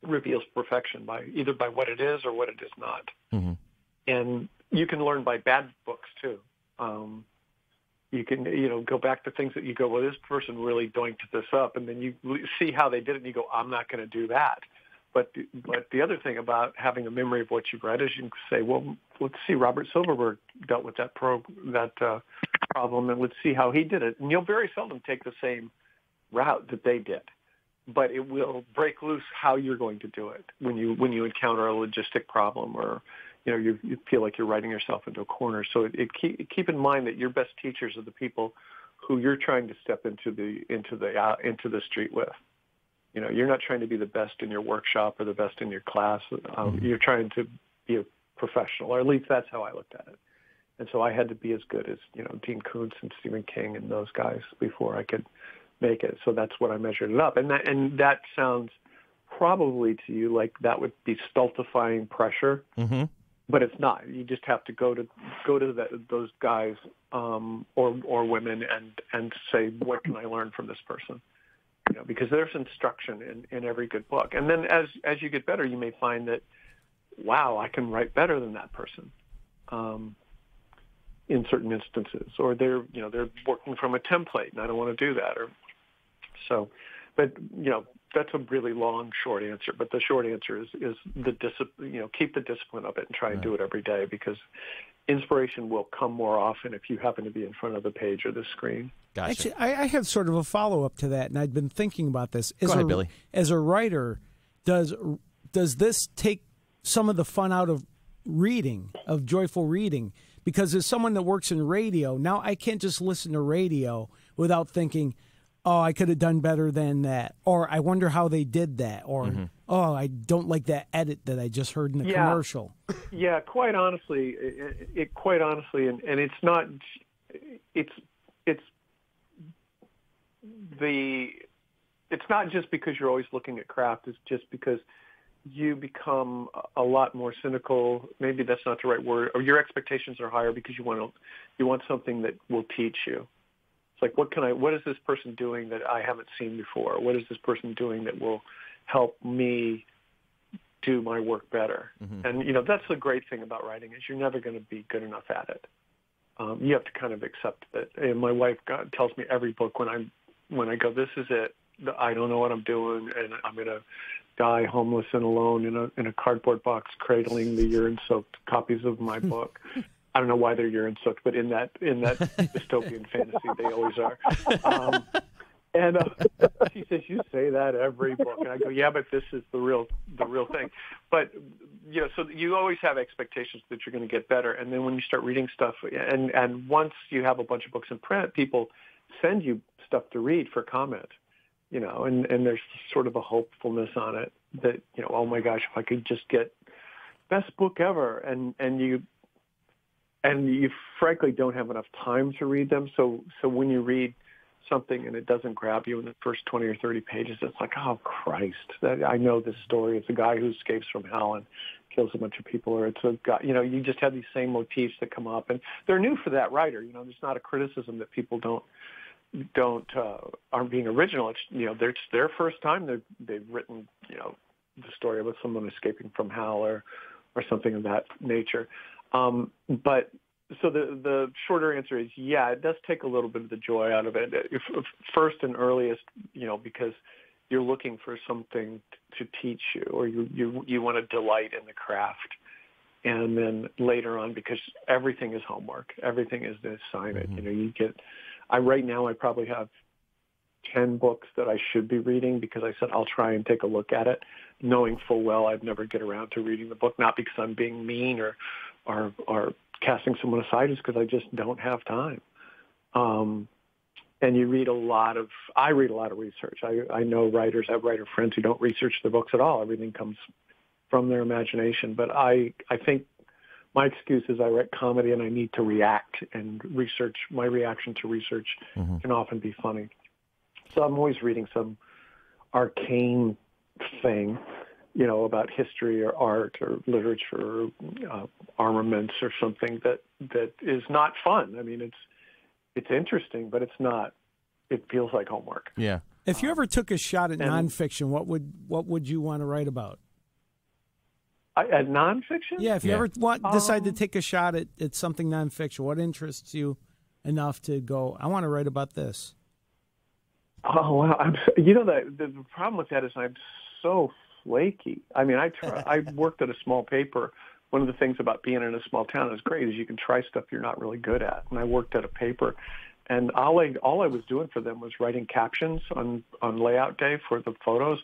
reveals perfection either by what it is or what it is not. Mm-hmm. And you can learn by bad books too. You can, go back to things that you go, well, this person really doinked this up, and then you see how they did it, and you go, I'm not going to do that. But the other thing about having a memory of what you've read is you can say, well, let's see, Robert Silverberg dealt with that problem, and let's see how he did it. And you'll very seldom take the same route that they did, but it will break loose how you're going to do it when you encounter a logistic problem, or you feel like you're writing yourself into a corner. So keep in mind that your best teachers are the people who you're trying to step into the street with. You're not trying to be the best in your workshop or the best in your class. You're trying to be a professional, or at least that's how I looked at it. And so I had to be as good as Dean Koontz and Stephen King and those guys before I could make it. So that's what I measured it up. And that sounds probably to you like that would be stultifying pressure. Mm-hmm. But it's not. You just have to go to those guys or women and say, what can I learn from this person? Because there's instruction in every good book. And then as you get better, you may find that, wow, I can write better than that person in certain instances. Or they're working from a template, and I don't want to do that. But that's a really long, short answer. But the short answer is the discipline. Keep the discipline of it and try and do it every day, because inspiration will come more often if you happen to be in front of the page or the screen. Gotcha. Actually, I have sort of a follow-up to that, and I've been thinking about this. Go ahead, Billy. As a writer, does this take some of the fun out of reading, of joyful reading? Because as someone that works in radio, now I can't just listen to radio without thinking, oh, I could have done better than that, or I wonder how they did that, or oh, I don't like that edit that I just heard in the commercial. Yeah, quite honestly, and it's not. It's not just because you're always looking at craft. It's just because you become a lot more cynical. Maybe that's not the right word. Or your expectations are higher because you want something that will teach you. It's like, what is this person doing that I haven't seen before? What is this person doing that will help me do my work better? Mm-hmm. And, that's the great thing about writing is you're never going to be good enough at it. You have to kind of accept that. And my wife tells me every book when I go, this is it. I don't know what I'm doing, and I'm going to die homeless and alone in a cardboard box cradling the urine-soaked copies of my book. I don't know why they're urine-soaked, but in that dystopian fantasy, they always are. And she says, "You say that every book," and I go, "Yeah, but this is the real thing." But so you always have expectations that you're going to get better, and then when you start reading stuff, and once you have a bunch of books in print, people send you stuff to read for comment, and there's sort of a hopefulness on it that oh my gosh, if I could just get best book ever, and you frankly don't have enough time to read them. So when you read something and it doesn't grab you in the first 20 or 30 pages, it's like, oh, Christ, I know this story. It's a guy who escapes from hell and kills a bunch of people, or it's a guy, you just have these same motifs that come up. And they're new for that writer. There's not a criticism that people aren't being original. It's, it's their first time they've written, the story about someone escaping from hell or something of that nature. But so the shorter answer is, yeah, it does take a little bit of the joy out of it. First and earliest, because you're looking for something to teach you, or you want to delight in the craft. And then later on, because everything is homework, everything is the assignment. Mm-hmm. Right now I probably have 10 books that I should be reading because I said I'll try and take a look at it, knowing full well I'd never get around to reading the book, not because I'm being mean or casting someone aside, is because I just don't have time. And I read a lot of research. I know writers, I have writer friends who don't research their books at all. Everything comes from their imagination. But I think my excuse is I write comedy and I need to react, and research. My reaction to research can often be funny. So I'm always reading some arcane thing, about history or art or literature, or, armaments or something that is not fun. I mean, it's interesting, but it's not. It feels like homework. Yeah. If you ever took a shot at nonfiction, what would you want to write about? At nonfiction? Yeah, if you ever decide to take a shot at something nonfiction, what interests you enough to go, I want to write about this? Oh, wow. The problem with that is I'm so flaky. I mean, I worked at a small paper. One of the things about being in a small town is great is you can try stuff you're not really good at. And I worked at a paper, and all I was doing for them was writing captions on layout day for the photos.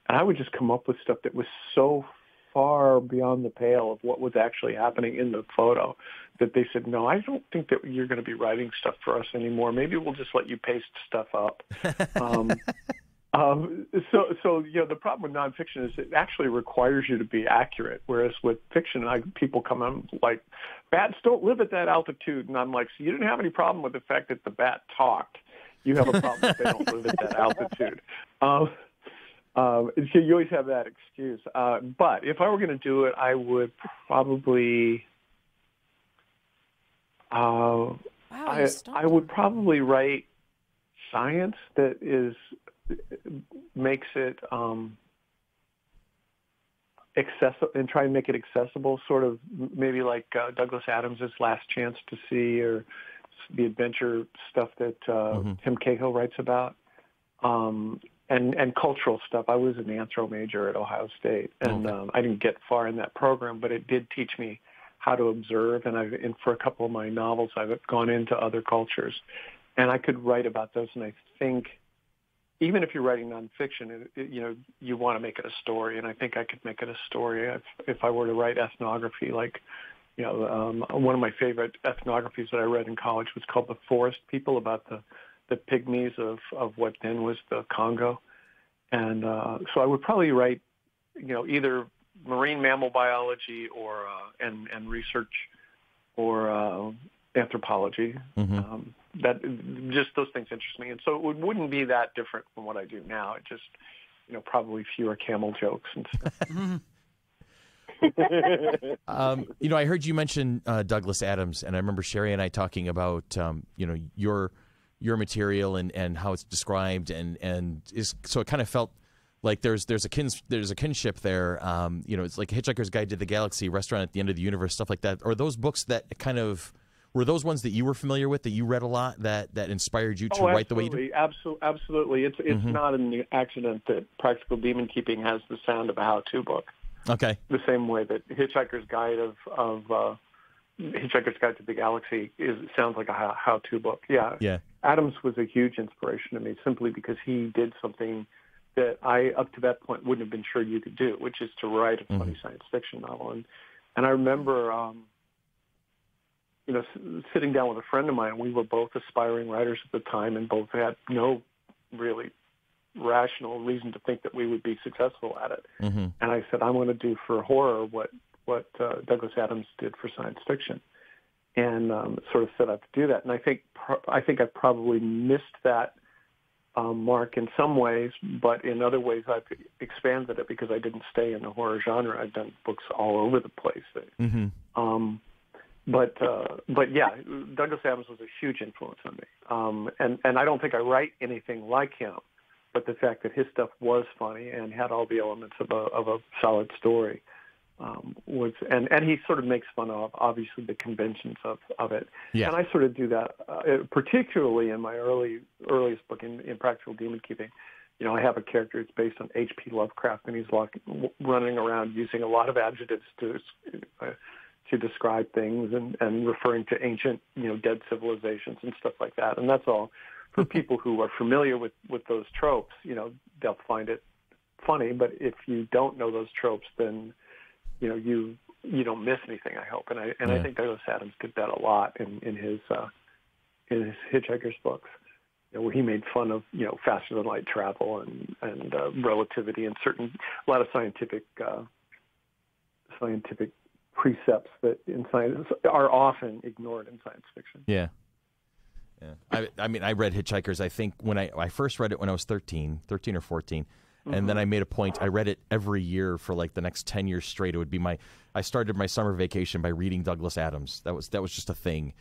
And I would just come up with stuff that was so far beyond the pale of what was actually happening in the photo that they said, no, I don't think that you're going to be writing stuff for us anymore. Maybe we'll just let you paste stuff up. So the problem with nonfiction is it actually requires you to be accurate, whereas with fiction, people come in like, bats don't live at that altitude, and I'm like, so you didn't have any problem with the fact that the bat talked. You have a problem if they don't live at that altitude. So you always have that excuse. But if I were going to do it, I would probably I would probably write science that makes it accessible, and try and make it accessible, sort of maybe like Douglas Adams' Last Chance to See, or the adventure stuff that Tim Cahill writes about. And cultural stuff. I was an anthro major at Ohio State, and I didn't get far in that program, but it did teach me how to observe. And for a couple of my novels, I've gone into other cultures, and I could write about those. And I think even if you're writing nonfiction, you want to make it a story, and I think I could make it a story if I were to write ethnography. Like, one of my favorite ethnographies that I read in college was called The Forest People, about the pygmies of what then was the Congo. And so I would probably write, either marine mammal biology or and research, or anthropology. That just those things interest me. And so it wouldn't be that different from what I do now. It just, probably fewer camel jokes and stuff. I heard you mention Douglas Adams, and I remember Sherry and I talking about, your material and how it's described, so it kind of felt like there's a kinship there. It's like Hitchhiker's Guide to the Galaxy, Restaurant at the End of the Universe, stuff like that. Are those books that were those ones that you were familiar with, that you read a lot, that inspired you to write the way you do? Absolutely. It's not an accident that Practical Demon Keeping has the sound of a how-to book. Okay. The same way that Hitchhiker's Guide Hitchhiker's Guide to the Galaxy sounds like a how-to book. Yeah. Adams was a huge inspiration to me, simply because he did something that I, up to that point, wouldn't have been sure you could do, which is to write a funny science fiction novel. And I remember, sitting down with a friend of mine. We were both aspiring writers at the time, and both had no really rational reason to think that we would be successful at it. And I said, I want to do for horror what Douglas Adams did for science fiction, and sort of set out to do that. And I think I probably missed that mark in some ways, but in other ways I've expanded it because I didn't stay in the horror genre. I've done books all over the place. But yeah, Douglas Adams was a huge influence on me. And I don't think I write anything like him, but the fact that his stuff was funny and had all the elements of a solid story was, and he sort of makes fun of, obviously, the conventions of it. Yeah. And I sort of do that, particularly in my earliest book, in Practical Demon Keeping. I have a character that's based on H.P. Lovecraft, and he's running around using a lot of adjectives to describe things and referring to ancient, dead civilizations and stuff like that. And that's all for people who are familiar with those tropes. They'll find it funny, but if you don't know those tropes, then you don't miss anything, I hope. And I think Douglas Adams did that a lot in his Hitchhiker's books, where he made fun of faster than light travel and relativity and a lot of scientific precepts that in science are often ignored in science fiction. Yeah. Yeah. I mean, I read Hitchhikers, I think, when I first read it when I was 13 or 14. And then I made a point. I read it every year for like the next 10 years straight. It would be I started my summer vacation by reading Douglas Adams. That was just a thing.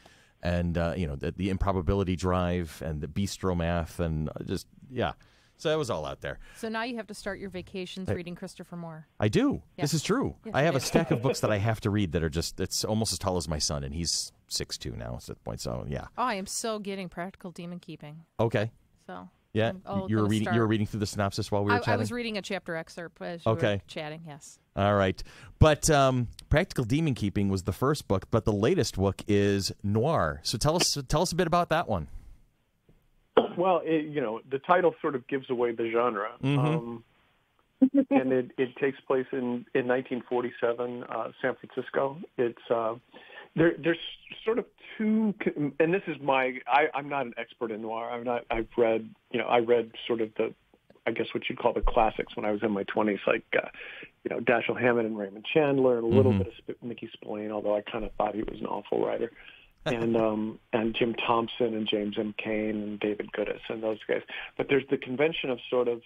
And, the improbability drive and the bistro math and just, yeah. So that was all out there. So now you have to start your vacations reading Christopher Moore. I do. Yeah. This is true. Yes, I have a stack of books that I have to read that are it's almost as tall as my son, and he's 6'2" now at that point. So, yeah. Oh, I am so getting Practical Demon Keeping. Okay. So... Yeah, you were reading through the synopsis while we were chatting? I was reading a chapter excerpt as you were chatting, yes. All right. But Practical Demon Keeping was the first book, but the latest book is Noir. So tell us a bit about that one. Well, the title sort of gives away the genre. And it takes place in 1947, San Francisco. It's there's sort of two, and this is I'm not an expert in noir. I read sort of I guess what you'd call the classics when I was in my 20s, like Dashiell Hammett and Raymond Chandler, and a little bit of Mickey Spillane, although I kind of thought he was an awful writer, and Jim Thompson and James M. Cain and David Goodis and those guys. But there's the convention of sort of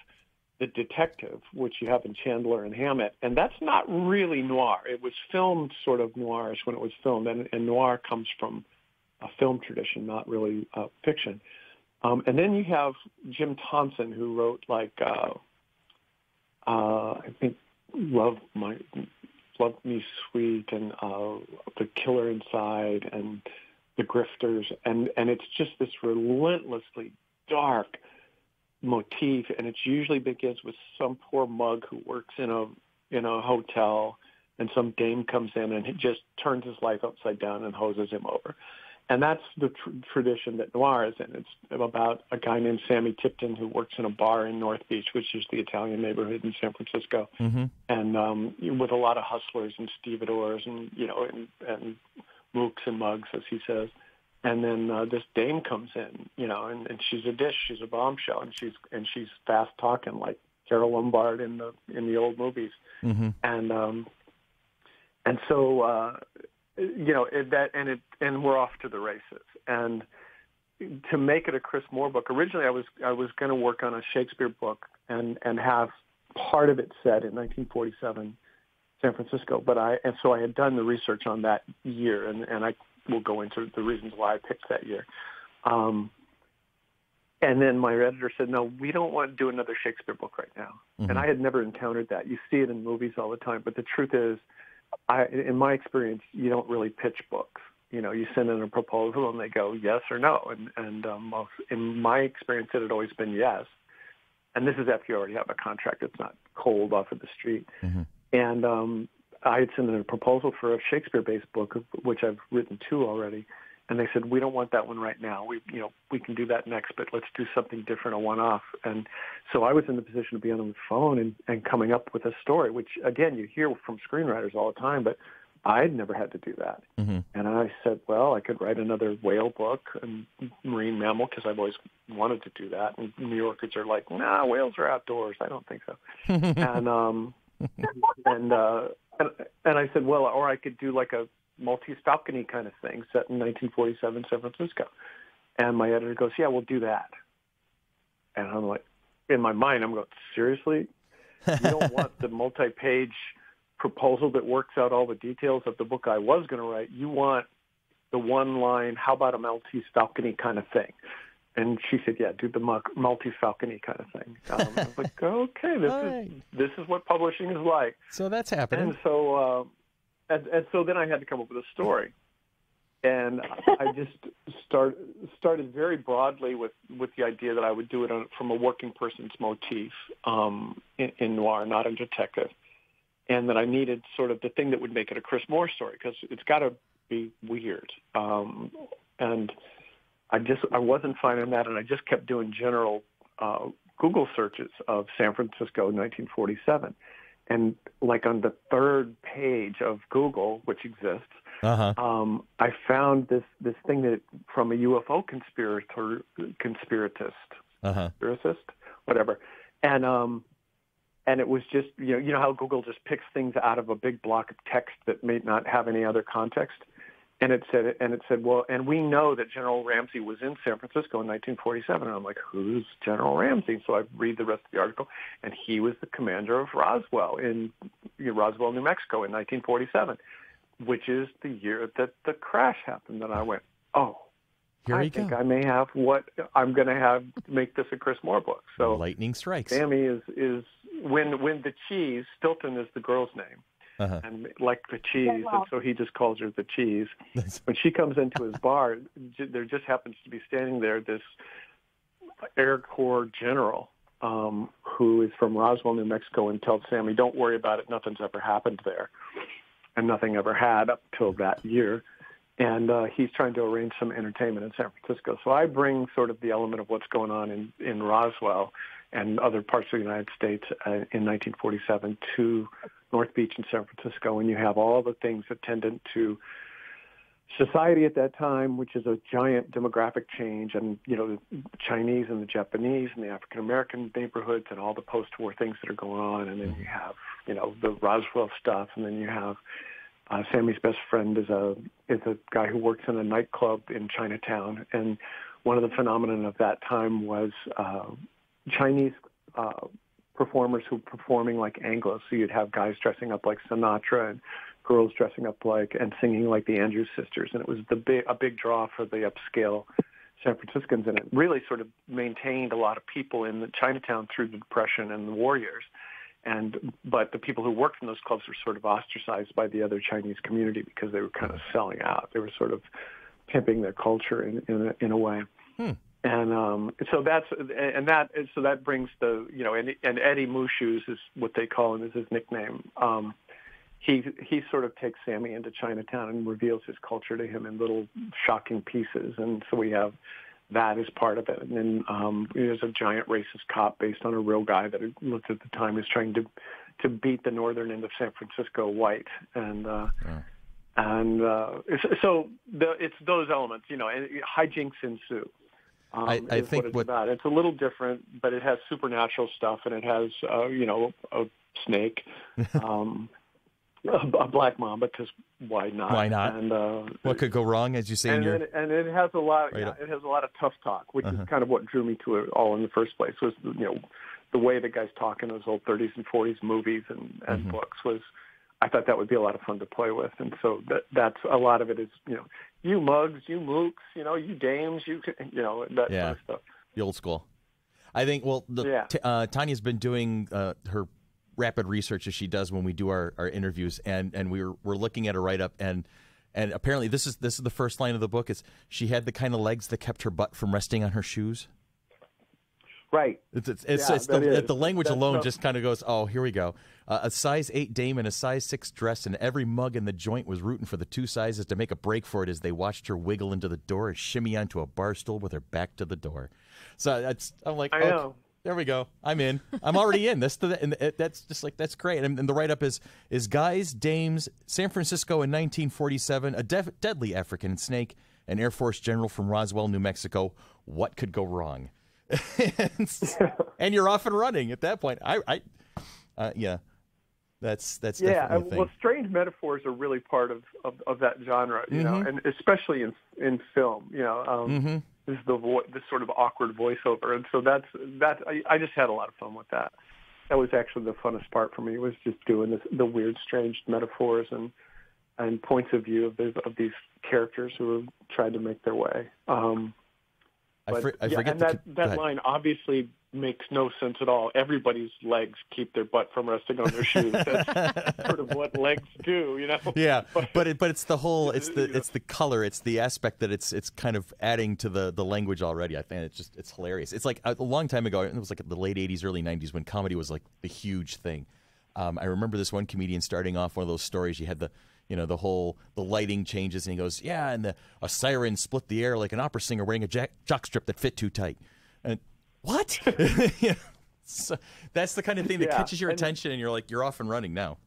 the detective, which you have in Chandler and Hammett, and that's not really noir. It was filmed sort of noirish when it was filmed, and noir comes from a film tradition, not really fiction. And then you have Jim Thompson, who wrote I think Love Me Sweet and The Killer Inside and The Grifters, and it's just this relentlessly dark motif, and it usually begins with some poor mug who works in a hotel, and some dame comes in and it just turns his life upside down and hoses him over. And that's the tradition that noir is in. It's about a guy named Sammy Tipton who works in a bar in North Beach, which is the Italian neighborhood in San Francisco, and with a lot of hustlers and stevedores and and mooks and mugs, as he says. And then this dame comes in, and she's a dish, she's a bombshell, and she's fast talking like Carole Lombard in the old movies, and so and we're off to the races. And to make it a Chris Moore book, originally I was going to work on a Shakespeare book and have part of it set in 1947 San Francisco, so I had done the research on that year, and I will go into the reasons why I picked that year. And then my editor said, no, we don't want to do another Shakespeare book right now. And I had never encountered that. You see it in movies all the time, but the truth is, in my experience, you don't really pitch books. You send in a proposal and they go yes or no. And in my experience, it had always been yes. And this is after you already have a contract. It's not cold off of the street. And I had sent in a proposal for a Shakespeare-based book, which I've written 2 already, and they said, we don't want that one right now. We can do that next, but let's do something different, a one-off. And so I was in the position to be on the phone and coming up with a story, which, again, you hear from screenwriters all the time, but I'd never had to do that. And I said, well, I could write another whale book and marine mammal, because I've always wanted to do that. And New Yorkers are like, nah, whales are outdoors. I don't think so. And I said, well, or I could do like a Maltese Falcony kind of thing set in 1947 San Francisco. And my editor goes, yeah, we'll do that. And I'm like, in my mind, I'm going, seriously? You don't want the multi-page proposal that works out all the details of the book I was going to write. You want the one line, how about a Maltese Falcony kind of thing? And she said, yeah, do the Maltese Falcony kind of thing. I was like, okay, this is what publishing is like. So that's happening. And so and so then I had to come up with a story. And I just started very broadly with the idea that I would do it from a working person's motif in noir, not a detective. And that I needed sort of the thing that would make it a Chris Moore story, because it's got to be weird. And I wasn't finding that, and I just kept doing general Google searches of San Francisco 1947. And like on the third page of Google, which exists, I found this thing that from a UFO conspiratist, whatever. And And it was just, you know how Google just picks things out of a big block of text that may not have any other context. And it said, well, and we know that General Ramsey was in San Francisco in 1947. And I'm like, who's General Ramsey? So I read the rest of the article, and he was the commander of Roswell in Roswell, New Mexico in 1947, which is the year that the crash happened. And I went, oh, I think I may have what I'm going to have to make this a Chris Moore book. So lightning strikes. Sammy is when the cheese, Stilton is the girl's name. And like the cheese, and so he just calls her the cheese. When she comes into his bar, there just happens to be standing there this Air Corps general who is from Roswell, New Mexico, and tells Sammy, don't worry about it, nothing's ever happened there. And nothing ever had up till that year. And he's trying to arrange some entertainment in San Francisco. So I bring sort of the element of what's going on in Roswell and other parts of the United States in 1947 to North Beach in San Francisco, and you have all the things attendant to society at that time, which is a giant demographic change, and the Chinese and the Japanese and the African American neighborhoods and all the post-war things that are going on, and then you have the Roswell stuff, and then you have Sammy's best friend is a guy who works in a nightclub in Chinatown, and one of the phenomena of that time was Chinese performers who were performing like Anglos. So you'd have guys dressing up like Sinatra and girls dressing up like and singing like the Andrews Sisters, and it was a big draw for the upscale San Franciscans, and it really sort of maintained a lot of people in the Chinatown through the Depression and the war years. But the people who worked in those clubs were sort of ostracized by the other Chinese community because they were kind of selling out. They were sort of pimping their culture in a way. And so that brings the and Eddie Mooshoes is what they call him, is his nickname. He sort of takes Sammy into Chinatown and reveals his culture to him in little shocking pieces, and so we have that as part of it. And then there's a giant racist cop based on a real guy that had looked at the time is trying to beat the northern end of San Francisco white, so it's those elements, and hijinks ensue. I think what it's about. It's a little different, but it has supernatural stuff, and it has a snake, a black mamba, because why not? Why not? And what could go wrong, as you say? And it has a lot. It has a lot of tough talk, which is kind of what drew me to it all in the first place. Was the way the guys talk in those old 30s and 40s movies and books was. I thought that would be a lot of fun to play with, and so that's a lot of it is you mugs, you mooks, you dames, that sort of stuff. The old school. I think. Well, Tanya's been doing her rapid research as she does when we do our interviews, and we're looking at a write up, and apparently this is the first line of the book. It's she had the kind of legs that kept her butt from resting on her shoes. Right. The language alone just kind of goes, oh, here we go. A size 8 dame and a size 6 dress, and every mug in the joint was rooting for the two sizes to make a break for it as they watched her wiggle into the door and shimmy onto a bar stool with her back to the door. So I'm like, I know. There we go. I'm in. I'm already in. That's just like, that's great. And the write-up is guys, dames, San Francisco in 1947, a deadly African snake, an Air Force general from Roswell, New Mexico. What could go wrong? And you're off and running at that point. That's definitely a thing. Well, strange metaphors are really part of that genre, and especially in film. This is this sort of awkward voiceover, and so that's I just had a lot of fun with that. That was actually the funnest part for me, was just doing the weird, strange metaphors and points of view of these characters who have tried to make their way. I forget that line obviously makes no sense at all. Everybody's legs keep their butt from resting on their shoes. That's sort of what legs do, Yeah, but it's the whole, it's the color, it's the aspect that it's kind of adding to the language already. I think it's hilarious. It's like a long time ago. It was like the late '80s, early '90s when comedy was like the huge thing. I remember this one comedian starting off one of those stories. You had the lighting changes, and he goes, yeah, and a siren split the air like an opera singer wearing a jockstrap that fit too tight. And what? So that's the kind of thing that catches your attention, and you're off and running now.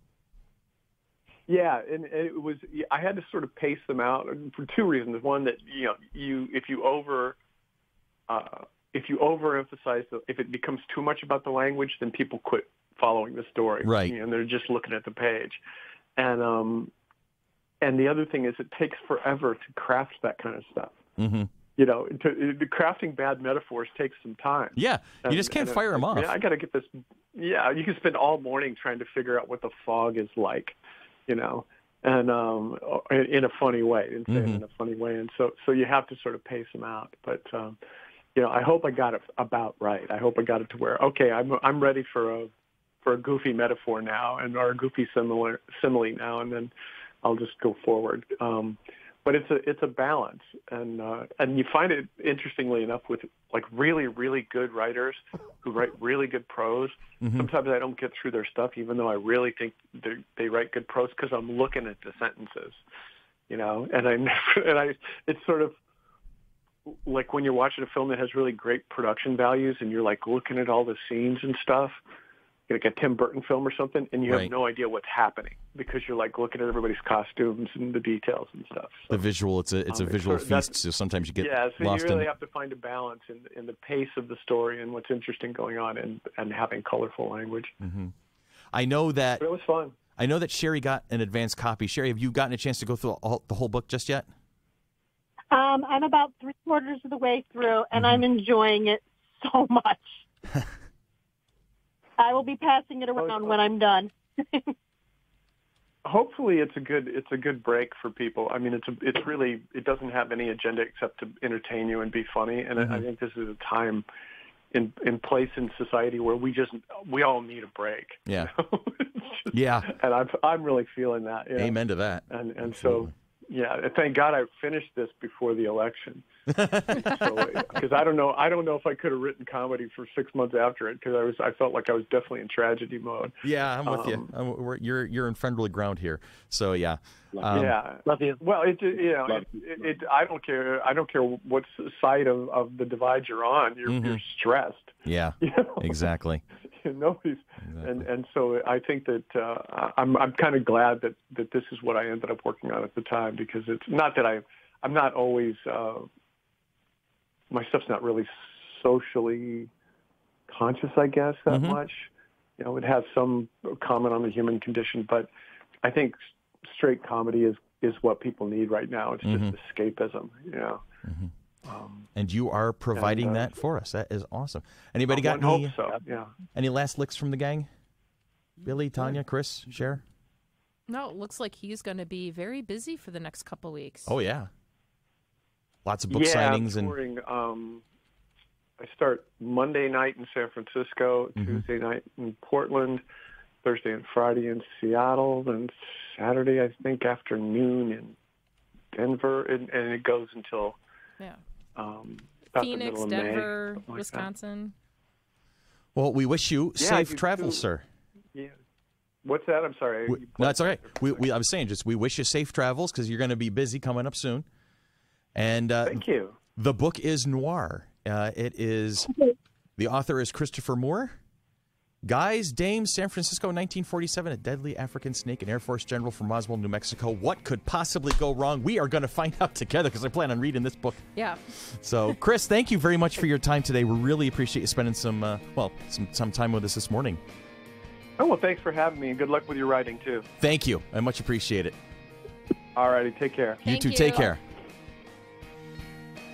Yeah, and it was. I had to sort of pace them out for two reasons. One, that if you overemphasize, if it becomes too much about the language, then people quit following the story, right? And they're just looking at the page, and the other thing is it takes forever to craft that kind of stuff. Mm-hmm. Crafting bad metaphors takes some time. Yeah, you just can't fire them off. Yeah, I got to get this. Yeah, you can spend all morning trying to figure out what the fog is like, and in a funny way, in a funny way, and so you have to sort of pace them out. But I hope I got it about right. I hope I got it to where I'm ready for a goofy metaphor now, or a goofy simile now, and then I'll just go forward. But it's a balance, and you find it, interestingly enough, with like really, really good writers who write really good prose. Mm-hmm. Sometimes I don't get through their stuff, even though I really think they write good prose, because I'm looking at the sentences, it's sort of like when you're watching a film that has really great production values, and you're like looking at all the scenes and stuff, like a Tim Burton film or something, and you have no idea what's happening because you're like looking at everybody's costumes and the details and stuff. So, the visual, it's a visual feast, so sometimes you get lost you really have to find a balance in the pace of the story and what's interesting going on, and having colorful language. Mm-hmm. I know that it was fun. I know that Sherry got an advanced copy. Sherry, have you gotten a chance to go through the whole book just yet? I'm about 3/4 of the way through, and I'm enjoying it so much. I will be passing it around when I'm done. Hopefully, it's a good break for people. I mean, it doesn't have any agenda except to entertain you and be funny. And I think this is a time in place in society where we all need a break. Yeah, yeah. And I'm really feeling that. Yeah. Amen to that. And so. Yeah, thank God I finished this before the election. Because I don't know if I could have written comedy for 6 months after it, because I felt like I was definitely in tragedy mode. Yeah, I'm with you. You're in friendly ground here. So yeah. Love you. Well, I don't care. I don't care what side of the divide you're on. You're stressed. Yeah. Exactly. Nobody's, and so I think that I'm kind of glad that this is what I ended up working on at the time, because it's not that I'm not always my stuff's not really socially conscious, I guess, that much. It has some comment on the human condition, but I think straight comedy is what people need right now. It's just escapism, and you are providing that for us. That is awesome. Anybody got any last licks from the gang? Billy, Tanya, Chris, Cher? No, it looks like he's going to be very busy for the next couple weeks. Oh, yeah. Lots of book signings. I'm touring. I start Monday night in San Francisco, Tuesday night in Portland, Thursday and Friday in Seattle, and Saturday, I think, afternoon in Denver, and it goes until... Phoenix, Denver, Wisconsin. Well, we wish you safe travels, sir. Yeah. What's that? I'm sorry. No, it's all right. I was saying, we wish you safe travels, because you're going to be busy coming up soon. And thank you. The book is Noir. The author is Christopher Moore. Guys, Dames, San Francisco, 1947, a deadly African snake, an Air Force general from Roswell, New Mexico. What could possibly go wrong? We are going to find out together, because I plan on reading this book. Yeah. So, Chris, thank you very much for your time today. We really appreciate you spending some time with us this morning. Oh, well, thanks for having me, and good luck with your writing, too. Thank you. I much appreciate it. All righty. Take care. You too. Take care.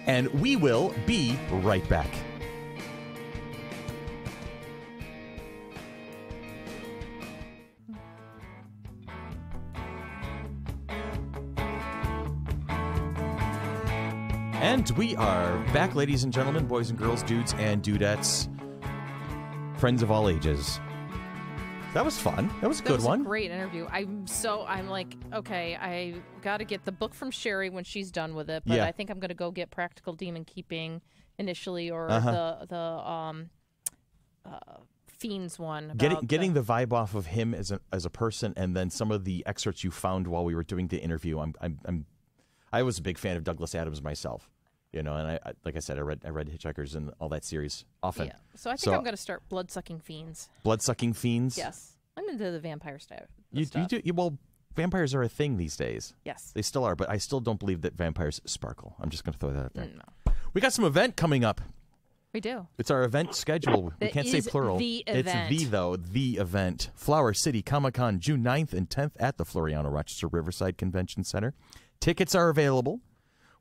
And we will be right back. And we are back, ladies and gentlemen, boys and girls, dudes and dudettes, friends of all ages. That was fun. That was a good one. That was a great interview. I'm like, okay, I got to get the book from Sherry when she's done with it, but I think I'm going to go get Practical Demon Keeping initially, or the Fiends one. Getting the vibe off of him as a person, and then some of the excerpts you found while we were doing the interview. I was a big fan of Douglas Adams myself, and I like I said, I read Hitchhikers and all that series often. Yeah, so I think I'm going to start Blood-Sucking Fiends. Blood-Sucking Fiends? Yes, I'm into the vampire stuff. You do? Well, vampires are a thing these days. Yes, they still are, but I still don't believe that vampires sparkle. I'm just going to throw that out there. No. We got some event coming up. We do. It's our event schedule. We can't say plural. The event. It's the event. Flower City Comic-Con, June 9th and 10th at the Floriano Rochester Riverside Convention Center. Tickets are available.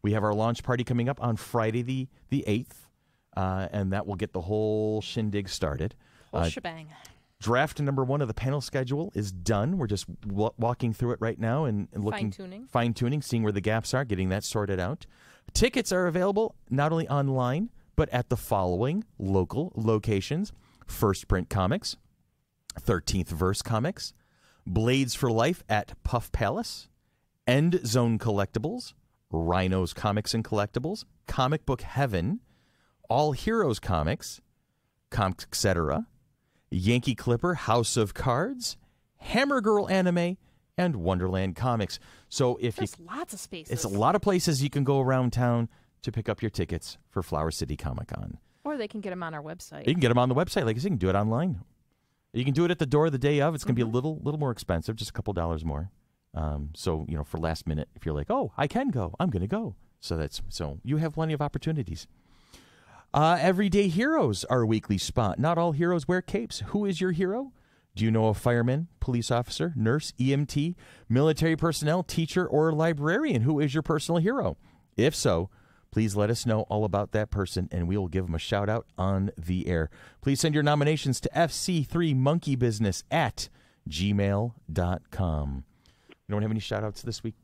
We have our launch party coming up on Friday the 8th, and that will get the whole shindig started. Whole shebang. Draft number 1 of the panel schedule is done. We're just walking through it right now and looking, fine-tuning, seeing where the gaps are, getting that sorted out. Tickets are available not only online, but at the following local locations: First Print Comics, 13th Verse Comics, Blades for Life at Puff Palace, End Zone Collectibles, Rhinos Comics and Collectibles, Comic Book Heaven, All Heroes Comics, Etc., Yankee Clipper, House of Cards, Hammer Girl Anime, and Wonderland Comics. So there's lots of spaces. It's a lot of places you can go around town to pick up your tickets for Flower City Comic-Con. Or they can get them on our website. You can get them on the website. Like I said, you can do it online. You can do it at the door the day of. It's going to be a little more expensive, just a couple dollars more. So, for last minute, if you're like, oh, I can go, I'm going to go. So you have plenty of opportunities. Everyday Heroes, our weekly spot. Not all heroes wear capes. Who is your hero? Do you know a fireman, police officer, nurse, EMT, military personnel, teacher, or librarian? Who is your personal hero? If so, please let us know all about that person, and we will give them a shout-out on the air. Please send your nominations to FC3Monkeybusiness at gmail.com. You don't have any shout-outs this week?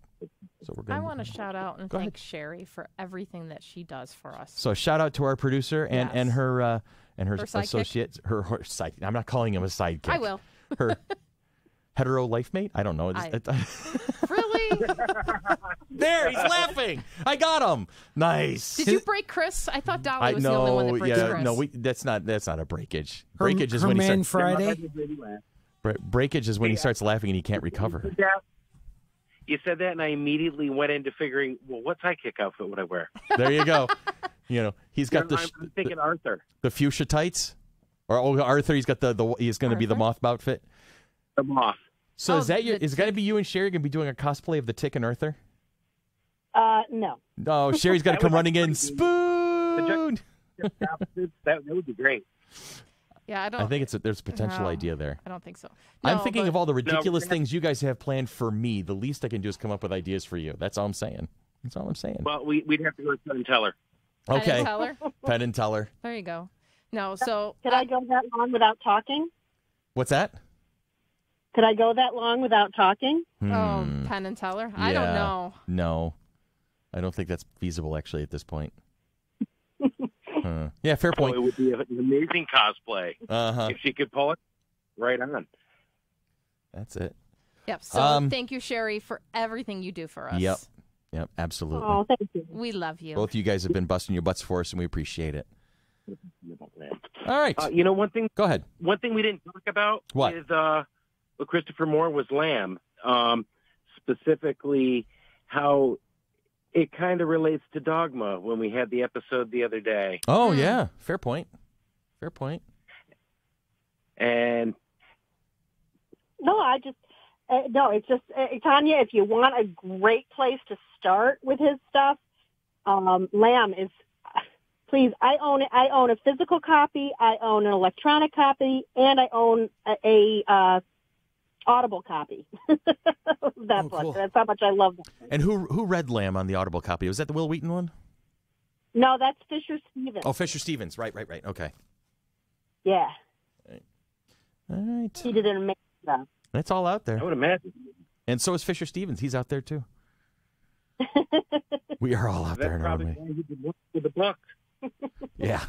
So I want to shout out and thank Sherry for everything that she does for us. So shout out to our producer and her associate. Her side. I'm not calling him a sidekick. I will. Her hetero life mate. I don't know. Really? There, he's laughing. I got him. Nice. Did you break Chris? I thought Dolly was the only one that breaks Chris. No, that's not a breakage. Breakage is when he starts. Friday. Breakage is when he starts laughing and he can't recover. You said that, and I immediately went into figuring, well, what sidekick outfit would I wear? There you go. He's got I'm thinking Arthur. The fuchsia tights, or Arthur. He's got he's going to be the moth outfit. The moth. So is it got to be you and Sherry going to be doing a cosplay of the Tick and Arthur? No. No, Sherry's got to come running in. Spoon. That would be great. Yeah, I think there's a potential idea there. I don't think so. I'm thinking of all the ridiculous things you guys have planned for me. The least I can do is come up with ideas for you. That's all I'm saying. Well, we'd have to go to Penn and Teller. Okay. Penn and Teller. There you go. No, so could I go that long without talking? What's that? Could I go that long without talking? Oh, Penn and Teller? I don't know. No. I don't think that's feasible, actually, at this point. Yeah, fair point. It would be an amazing cosplay. If she could pull it, right on. That's it. Yep. So thank you, Sherry, for everything you do for us. Yep, absolutely. Oh, thank you. We love you. Both of you guys have been busting your butts for us, and we appreciate it. All right. One thing. Go ahead. One thing we didn't talk about is with Christopher Moore was Lamb, specifically how it kind of relates to Dogma when we had the episode the other day. Oh, yeah. Fair point. And it's just Tanya, if you want a great place to start with his stuff, Lamb is, please, I own it. I own a physical copy, I own an electronic copy, and I own a Audible copy. That book. Cool. That's how much I love that. And who read Lamb on the Audible copy? Was that the Will Wheaton one? No, that's Fisher Stevens. Oh, Fisher Stevens. Right. Okay. Yeah. All right. He did an amazing job. It's all out there. I would imagine. And so is Fisher Stevens. He's out there, too. We are all out there, aren't we? With the book. Yeah.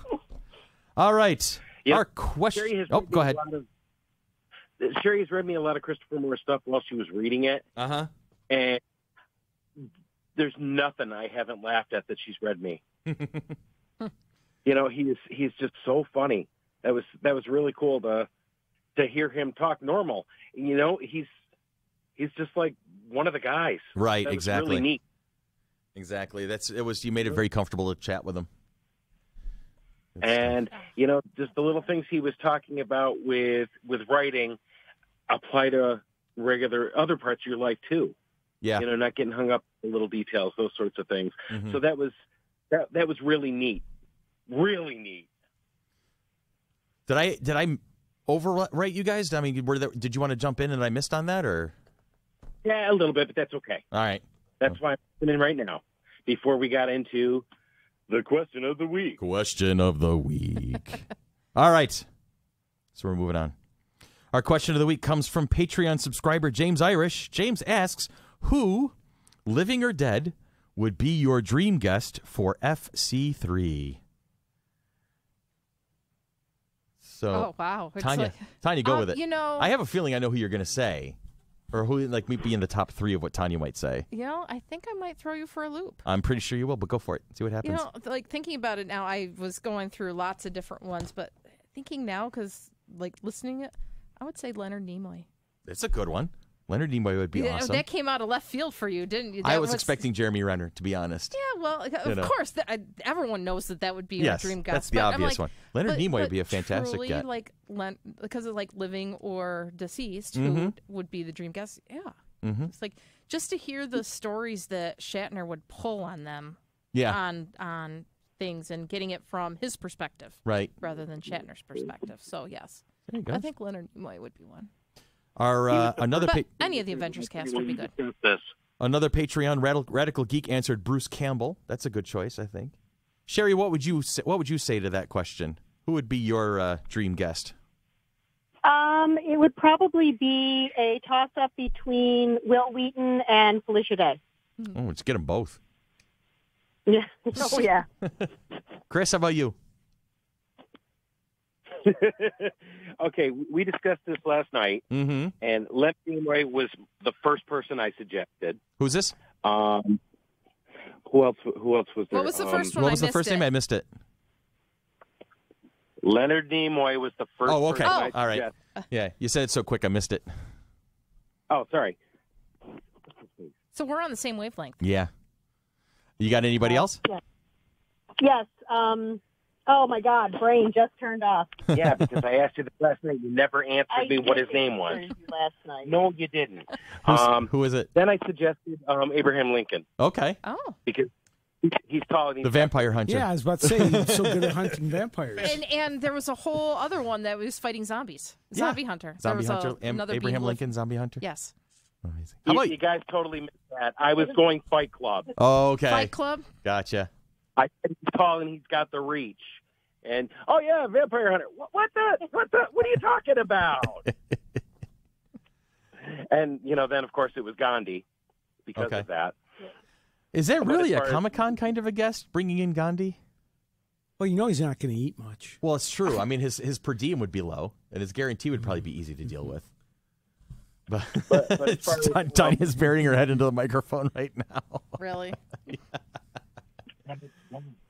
All right. Yep. Our question. Go ahead. Sherry's read me a lot of Christopher Moore stuff while she was reading it. And there's nothing I haven't laughed at that she's read me. He's just so funny. That was really cool to hear him talk normal. He's just like one of the guys. Right, that exactly. Was really neat. Exactly. You made it very comfortable to chat with him. And just the little things he was talking about with writing apply to regular other parts of your life too. Yeah. Not getting hung up on little details, those sorts of things. Mm-hmm. So that was really neat. Really neat. Did I overwrite you guys? I mean, did you want to jump in and I missed on that, or? Yeah, a little bit, but that's okay. All right. That's why I'm listening right now. Before we got into the question of the week. Question of the week. All right. So we're moving on. Our question of the week comes from Patreon subscriber James Irish. James asks, who, living or dead, would be your dream guest for FC3? So, wow. Tanya, go with it. You know, I have a feeling I know who you're going to say, or who like might be in the top 3 of what Tanya might say. You know, I think I might throw you for a loop. I'm pretty sure you will, but go for it. See what happens. You know, like thinking about it now, I was going through lots of different ones, but thinking now, because like listening it, I would say Leonard Nimoy. It's a good one. Leonard Nimoy would be awesome. That came out of left field for you, didn't you? I was expecting Jeremy Renner, to be honest. Yeah, well, of course, everyone knows that would be your dream guest. That's the obvious one. Leonard Nimoy would be a fantastic guest. Because of like living or deceased, who would be the dream guest? Yeah. Mm-hmm. It's like just to hear the stories that Shatner would pull on them. Yeah. On things and getting it from his perspective, right, rather than Shatner's perspective. So yes, there you go. I think Leonard Nimoy would be one. Our any of the Avengers cast would be good. Another Patreon radical geek answered Bruce Campbell. That's a good choice, I think. Sherry, what would you say to that question? Who would be your dream guest? It would probably be a toss-up between Will Wheaton and Felicia Day. Oh, let's get them both. Yeah. Oh, yeah. Chris, how about you? Okay, we discussed this last night, and Leonard Nimoy was the first person I suggested. Who's this? Who else was there? What was the first one? What was the first name? I missed it. Leonard Nimoy was the first. Oh, okay. Person all right. Yeah, you said it so quick, I missed it. Oh, sorry. So we're on the same wavelength. Yeah. You got anybody else? Yes. Oh, my God. Brain just turned off. Yeah, because I asked you this last night. You never answered me what his name was. Last night. No, you didn't. Who is it? Then I suggested Abraham Lincoln. Okay. Oh. Because he's tall. And he's the vampire hunter. Yeah, I was about to say, he's so good at hunting vampires. And there was a whole other one that was fighting zombies. Zombie Hunter. Zombie Hunter. Abraham Lincoln, Zombie Hunter? Yes. Amazing. You guys totally missed that. I was going Fight Club. Oh, okay. Fight Club? Gotcha. I said he's tall and he's got the reach. And, oh, yeah, Vampire Hunter. What are you talking about? And, then, of course, it was Gandhi because of that. Is that really a Comic-Con kind of a guest, bringing in Gandhi? Well, he's not going to eat much. Well, it's true. I mean, his per diem would be low, and his guarantee would probably be easy to deal with. But Tanya's burying her head into the microphone right now. Really?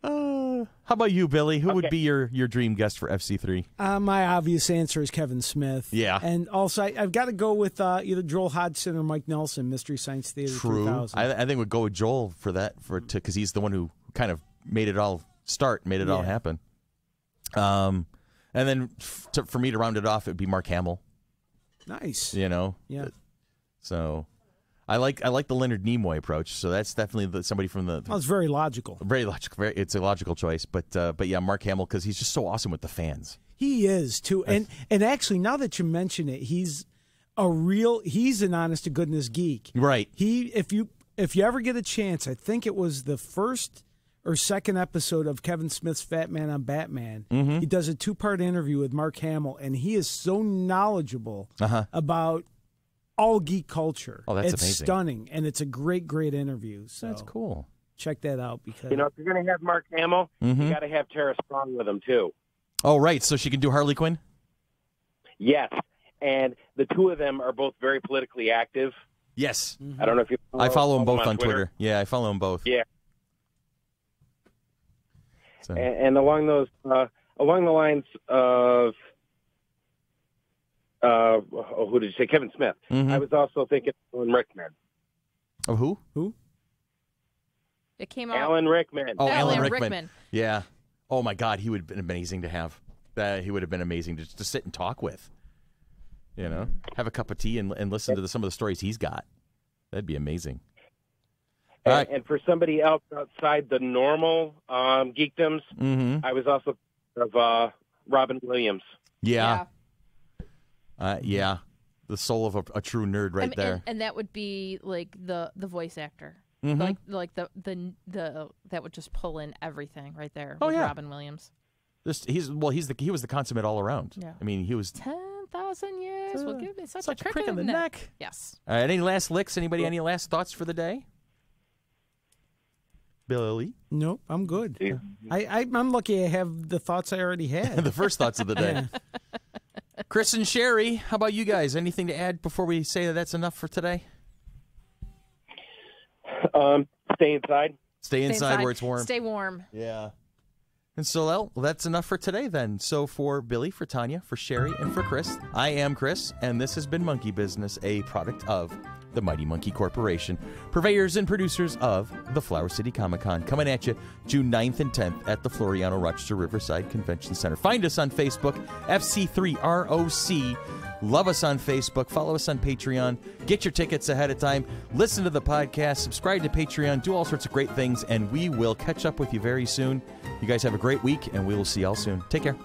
How about you, Billy? Who would be your dream guest for FC3? My obvious answer is Kevin Smith. Yeah. And also, I've got to go with either Joel Hodgson or Mike Nelson, Mystery Science Theater 3000. I think we'd go with Joel for that, because he's the one who kind of made it all all happen. And then for me to round it off, it would be Mark Hamill. Nice. Yeah. So I like the Leonard Nimoy approach. So that's definitely somebody from the. Well, it's very logical. Very logical. It's a logical choice. But yeah, Mark Hamill, because he's just so awesome with the fans. He is too. And actually, now that you mention it, he's an honest to goodness geek. Right. If you ever get a chance, I think it was the first or second episode of Kevin Smith's Fat Man on Batman. He does a 2-part interview with Mark Hamill, and he is so knowledgeable about all geek culture. Oh, that's it's amazing. Stunning, and it's a great interview. So that's cool. Check that out because if you're going to have Mark Hamill, you got to have Tara Strong with him too. Oh, right. So she can do Harley Quinn. Yes, and the two of them are both very politically active. Yes, I don't know if you. I follow them both on Twitter. Yeah, I follow them both. Yeah. So. And along the lines of, who did you say? Kevin Smith. I was also thinking Alan Rickman. Oh, who? It came out. Alan Rickman. Oh, Alan Rickman. Yeah. Oh my God, he would have been amazing to have. He would have been amazing to sit and talk with. Have a cup of tea and listen to some of the stories he's got. That'd be amazing. And for somebody else outside the normal geekdoms, I was also of Robin Williams. Yeah. The soul of a true nerd right there. And that would be like the voice actor. Mm-hmm. Like the that would just pull in everything right there Oh, with yeah. Robin Williams. He was the consummate all around. Yeah. I mean, he was 10,000 years will give me such a crick in the neck. Yes. All right, any last licks? Anybody? Any last thoughts for the day? Billy? Nope, I'm good. I'm lucky I have the thoughts I already had. The first thoughts of the day. Chris and Sherry, how about you guys? Anything to add before we say that that's enough for today? Stay inside. Stay inside where it's warm. Stay warm. Yeah. And so that's enough for today then. So for Billy, for Tanya, for Sherry, and for Chris, I am Chris, and this has been Monkey Business, a product of the Mighty Monkey Corporation, purveyors and producers of the Flower City Comic-Con, coming at you June 9th and 10th at the Floriano Rochester Riverside Convention Center. Find us on Facebook, FC3ROC. Love us on Facebook. Follow us on Patreon. Get your tickets ahead of time. Listen to the podcast. Subscribe to Patreon. Do all sorts of great things, and we will catch up with you very soon. You guys have a great week, and we will see y'all soon. Take care.